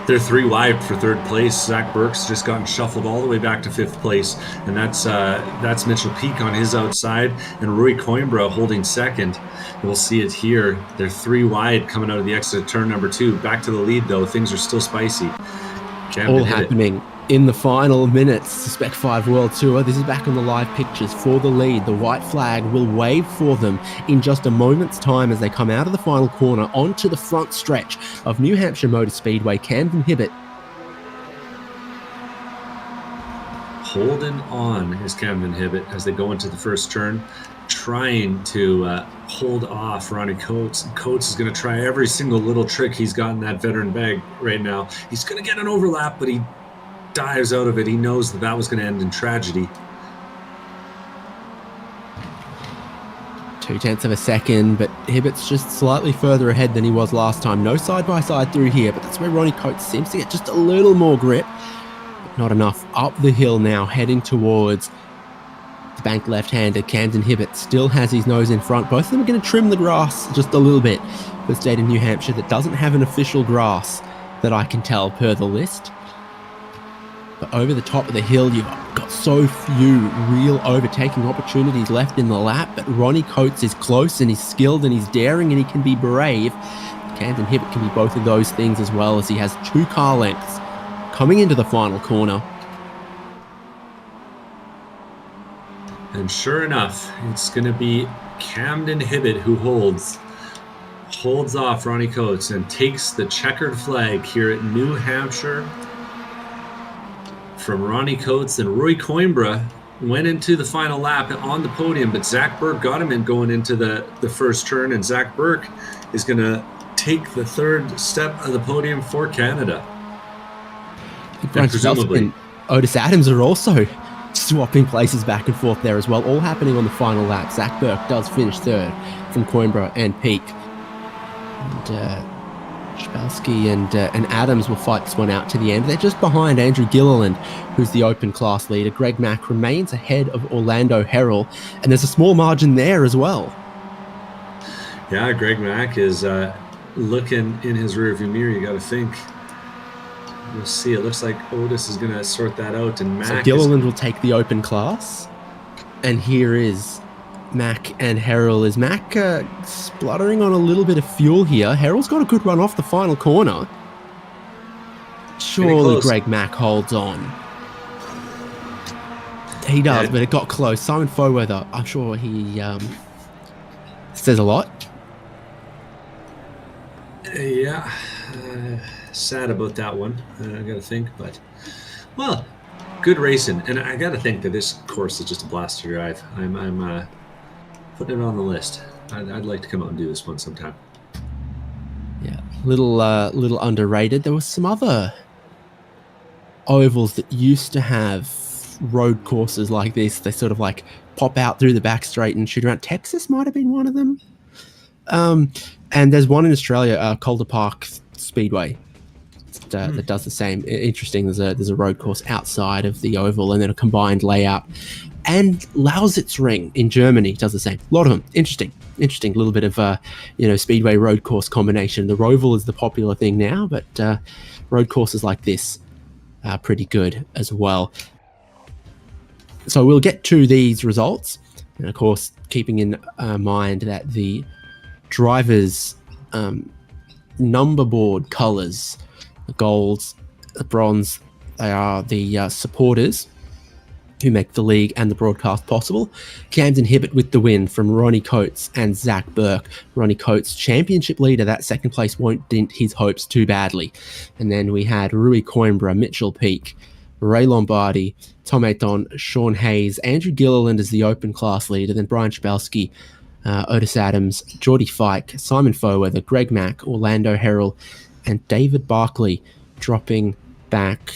Speaker 3: They're 3 wide for 3rd place. Zach Burke's just gotten shuffled all the way back to 5th place, and that's Mitchell Peak on his outside, and Rory Coimbra holding 2nd. We'll see it here. They're 3 wide coming out of the exit of turn number 2. Back to the lead, though. Things are still spicy. Camden
Speaker 2: All happening in the final minutes. The Spec-5 World Tour. This is back on the live pictures for the lead. The white flag will wave for them in just a moment's time as they come out of the final corner onto the front stretch of New Hampshire Motor Speedway. Camden Hibbett
Speaker 3: holding on is Camden Hibbett as they go into the first turn, trying to hold off Ronnie Coates. Coates is going to try every single little trick he's got in that veteran bag right now. He's going to get an overlap, but he dives out of it. He knows that was going to end in tragedy.
Speaker 2: 2/10 of a second, but Hibbert's just slightly further ahead than he was last time. No side-by-side through here, but that's where Ronnie Coates seems to get just a little more grip. But not enough. Up the hill now, heading towards the bank left-hander. Camden Hibbert still has his nose in front. Both of them are going to trim the grass just a little bit. The state of New Hampshire that doesn't have an official grass that I can tell per the list. But over the top of the hill, you've got so few real overtaking opportunities left in the lap. But Ronnie Coates is close and he's skilled and he's daring and he can be brave. Camden Hibbert can be both of those things as well, as he has 2 car lengths coming into the final corner.
Speaker 3: And sure enough, it's going to be Camden Hibbert who holds off Ronnie Coates and takes the checkered flag here at New Hampshire from Ronnie Coates. And Roy Coimbra went into the final lap on the podium, but Zach Burke got him in going into the first turn, and Zach Burke is going to take the 3rd step of the podium for Canada.
Speaker 2: And presumably and Otis Adams are also swapping places back and forth there as well, all happening on the final lap. Zach Burke does finish 3rd from Coimbra and Peak. And Spec-5 and Adams will fight this one out to the end. They're just behind Andrew Gilliland, who's the open class leader. Greg Mack remains ahead of Orlando Harrell, and there's a small margin there as well.
Speaker 3: Yeah, Greg Mack is looking in his rearview mirror. You got to think. We'll see. It looks like Otis is going to sort that out, and Mack.
Speaker 2: So Gilliland will take the open class, and here is Mack and Harrell. Is Mack spluttering on a little bit of fuel here? Harrell's got a good run off the final corner. Surely Greg Mack holds on. He does, but it got close. Simon Foweather, I'm sure he says a lot.
Speaker 3: Yeah, sad about that one. I got to think, but well, good racing, and I got to think that this course is just a blast to drive. I'm putting it on the list. I'd like to come out and do this one sometime.
Speaker 2: Yeah, little underrated. There was some other ovals that used to have road courses like this. They sort of like pop out through the back straight and shoot around. Texas might have been one of them. And there's one in Australia, Calder Park Speedway, that does the same. Interesting. There's a road course outside of the oval, and then a combined layout. And Lausitzring in Germany does the same. A lot of them. Interesting. A little bit of speedway road course combination. The Roval is the popular thing now, but road courses like this are pretty good as well. So we'll get to these results, and of course, keeping in mind that the drivers' number board colours, the golds, the bronze, they are the supporters who make the league and the broadcast possible. Camden Hibbert with the win from Ronnie Coates and Zach Burke. Ronnie Coates, championship leader. That second place won't dent his hopes too badly. And then we had Rui Coimbra, Mitchell Peak, Ray Lombardi, Tom Ayton, Sean Hayes, Andrew Gilliland as the open class leader, then Brian Schabowski, Otis Adams, Geordie Fike, Simon Foweather, Greg Mack, Orlando Harrell, and David Barkley dropping back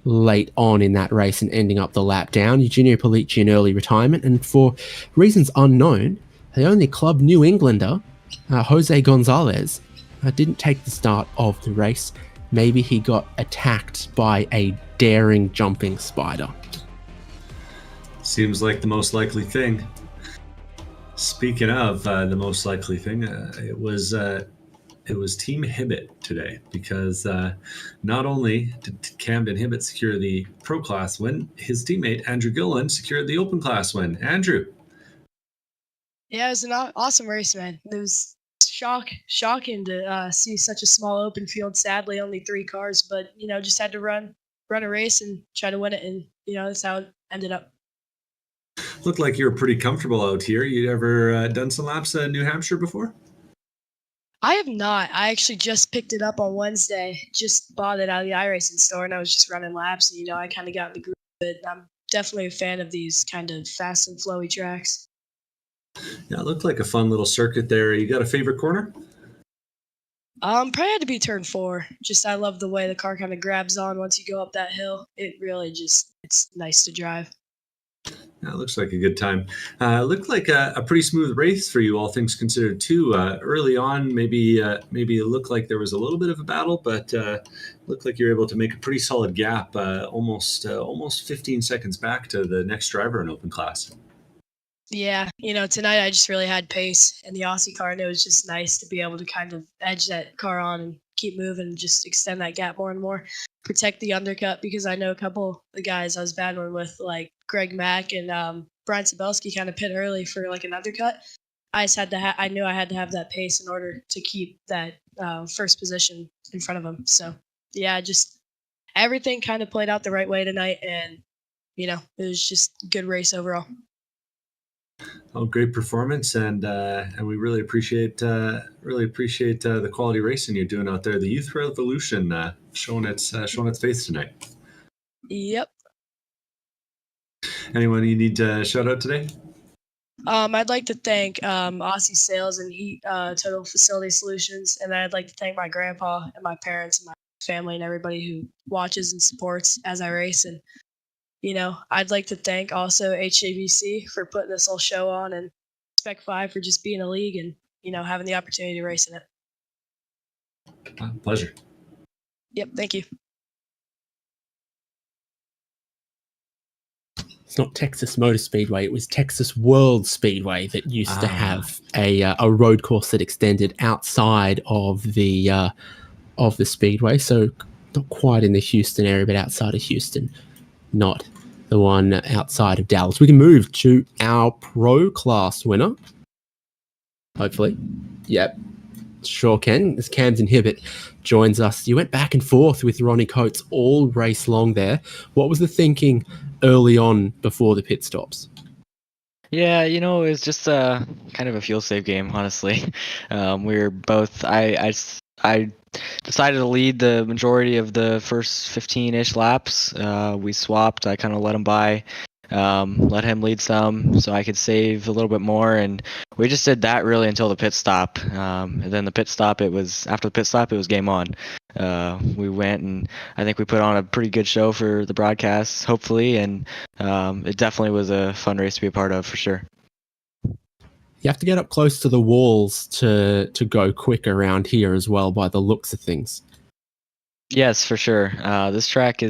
Speaker 2: late on in that race and ending up the lap down. Eugenio Pollicci in early retirement, and for reasons unknown, the only club New Englander, Jose Gonzalez, didn't take the start of the race. Maybe he got attacked by a daring jumping spider.
Speaker 3: Seems like the most likely thing. Speaking of the most likely thing, it was Team Hibbert today, because not only did Camden Hibbert secure the Pro Class win, his teammate Andrew Gilliland secured the Open Class win. Andrew.
Speaker 4: Yeah, it was an awesome race, man. It was shocking to see such a small open field. Sadly, only 3 cars, but just had to run a race and try to win it, and that's how it ended up.
Speaker 3: Looked like you were pretty comfortable out here. You ever done some laps in New Hampshire before?
Speaker 4: I have not. I actually just picked it up on Wednesday. Just bought it out of the iRacing store, and I was just running laps. And, I kind of got in the groove of it. I'm definitely a fan of these kind of fast and flowy tracks.
Speaker 3: Yeah, it looked like a fun little circuit there. You got a favorite corner?
Speaker 4: Probably had to be turn 4. Just I love the way the car kind of grabs on once you go up that hill. It really it's nice to drive.
Speaker 3: That looks like a good time. Looked like a pretty smooth race for you, all things considered, too. Early on, maybe it looked like there was a little bit of a battle, but looked like you were able to make a pretty solid gap, almost 15 seconds back to the next driver in open class.
Speaker 4: Yeah, tonight I just really had pace in the Aussie car, and it was just nice to be able to kind of edge that car on and keep moving and just extend that gap more and more. Protect the undercut, because I know a couple of the guys I was battling with, like Greg Mack and Brian Sabelski, kind of pit early for like an undercut. I just had to I knew I had to have that pace in order to keep that first position in front of them. So yeah, just everything kind of played out the right way tonight, and it was just a good race overall.
Speaker 3: Oh, great performance, and we really appreciate the quality racing you're doing out there. The Youth Revolution showing its face tonight.
Speaker 4: Yep.
Speaker 3: Anyone you need to shout out today?
Speaker 4: I'd like to thank Aussie Sales and Heat Total Facility Solutions, and I'd like to thank my grandpa and my parents and my family and everybody who watches and supports as I race. And I'd like to thank also HJBC for putting this whole show on, and Spec-5 for just being a league and, having the opportunity to race in it.
Speaker 3: Pleasure.
Speaker 4: Yep, thank you.
Speaker 2: It's not Texas Motor Speedway, it was Texas World Speedway that used to have a road course that extended outside of the speedway. So not quite in the Houston area, but outside of Houston, not the one outside of Dallas. We can move to our pro class winner. Hopefully. Yep. Sure can. As Camden Hibbett joins us. You went back and forth with Ronnie Coates all race long there. What was the thinking early on before the pit stops?
Speaker 5: Yeah, it was just kind of a fuel save game, honestly. We were both. I decided to lead the majority of the first 15-ish laps. We swapped. I kind of let him by, let him lead some so I could save a little bit more, and we just did that really until the pit stop. And then after the pit stop, it was game on. We went, and I think we put on a pretty good show for the broadcast, hopefully, and it definitely was a fun race to be a part of for sure.
Speaker 2: You have to get up close to the walls to go quick around here as well, by the looks of things.
Speaker 5: Yes, for sure. This track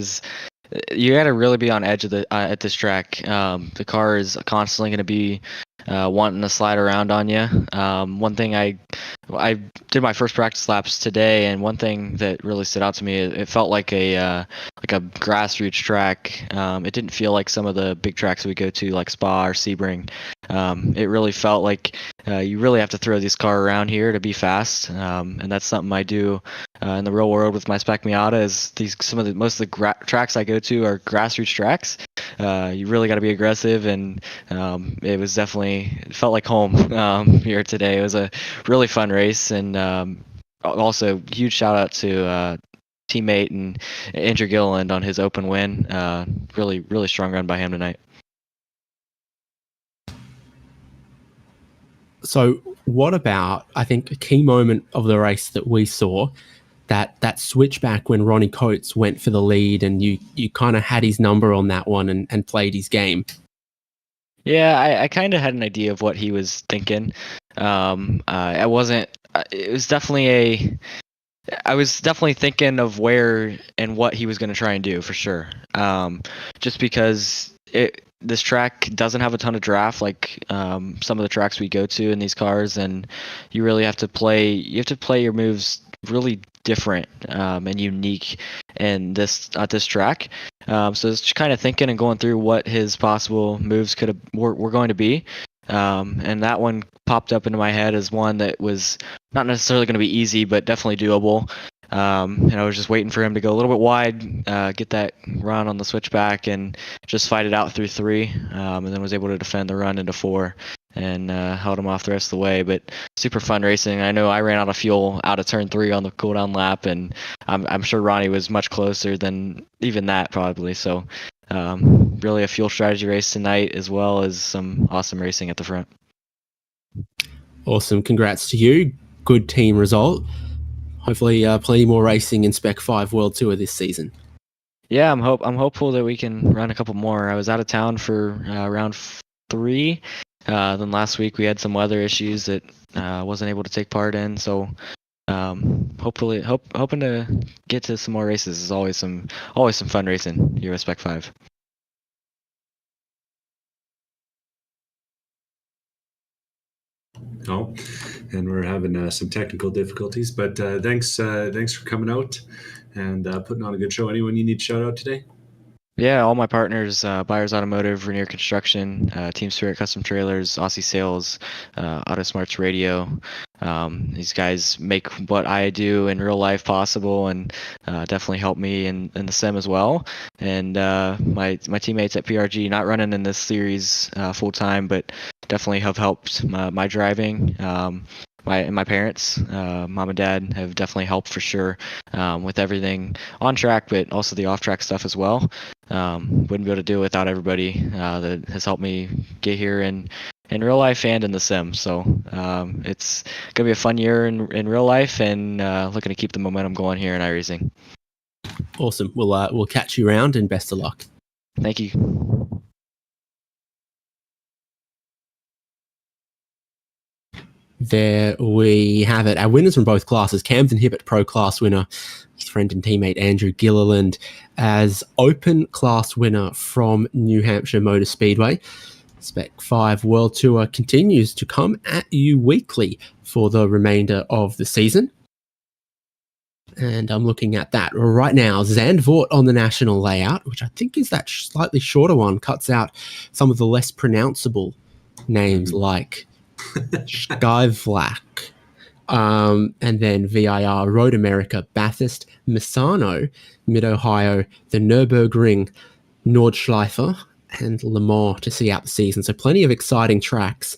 Speaker 5: you got to really be on edge of at this track. The car is constantly going to be wanting to slide around on you. One thing I did my first practice laps today, and one thing that really stood out to me, it felt like a grassroots track. It didn't feel like some of the big tracks we go to, like Spa or Sebring. It really felt like you really have to throw this car around here to be fast, and that's something I do in the real world with my Spec Miata. Is most of the tracks I go to are grassroots tracks. You really got to be aggressive, and it felt like home here today. It was a really fun race, and also huge shout out to teammate and Andrew Gilliland on his open win. Really, really strong run by him tonight.
Speaker 2: So what about, I think, a key moment of the race that we saw, that switchback when Ronnie Coates went for the lead, and you kind of had his number on that one and played his game?
Speaker 5: Yeah, I kind of had an idea of what he was thinking. I was definitely thinking of where and what he was going to try and do for sure. Just because this track doesn't have a ton of draft like some of the tracks we go to in these cars, and you really have to play your moves really different and unique in this track. So it's kind of thinking and going through what his possible moves were going to be. And that one popped up into my head as one that was not necessarily going to be easy, but definitely doable. And I was just waiting for him to go a little bit wide, get that run on the switchback, and just fight it out through 3, and then was able to defend the run into 4, and held him off the rest of the way. But super fun racing. I know I ran out of fuel out of turn 3 on the cooldown lap, and I'm sure Ronnie was much closer than even that probably. So really a fuel strategy race tonight, as well as some awesome racing at the front.
Speaker 2: Awesome. Congrats to you. Good team result. Hopefully plenty more racing in Spec-5 World Tour this season.
Speaker 5: Yeah, I'm hopeful that we can run a couple more. I was out of town for round 3. Then last week we had some weather issues that wasn't able to take part in. So hoping to get to some more races. Is always some fun racing here with Spec-5.
Speaker 3: Oh, and we're having some technical difficulties, but thanks for coming out and putting on a good show. Anyone you need to shout out today?
Speaker 5: Yeah, all my partners, Buyers Automotive, Rainier Construction, Team Spirit Custom Trailers, Aussie Sales, Auto Smarts Radio. These guys make what I do in real life possible, and definitely help me in the sim as well. And my teammates at PRG, not running in this series full time, but definitely have helped my driving. My parents, mom and dad, have definitely helped for sure with everything on track, but also the off track stuff as well. Wouldn't be able to do it without everybody that has helped me get here in real life and in the sim. So it's gonna be a fun year in real life, and looking to keep the momentum going here in iRacing.
Speaker 2: Awesome. We'll catch you around, and best of luck.
Speaker 5: Thank you.
Speaker 2: There we have it. Our winners from both classes. Camden Hibbett, Pro Class winner, his friend and teammate Andrew Gilliland as Open Class winner from New Hampshire Motor Speedway. Spec-5 World Tour continues to come at you weekly for the remainder of the season. And I'm looking at that right now. Zandvoort on the national layout, which I think is that slightly shorter one, cuts out some of the less pronounceable names like Skyvlak, and then VIR, Road America, Bathurst, Misano, Mid-Ohio, the Nürburgring, Nordschleife, and Le Mans to see out the season. So plenty of exciting tracks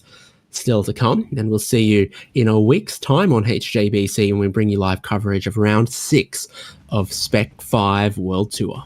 Speaker 2: still to come, and we'll see you in a week's time on HJBC when we bring you live coverage of round 6 of Spec-5 World Tour.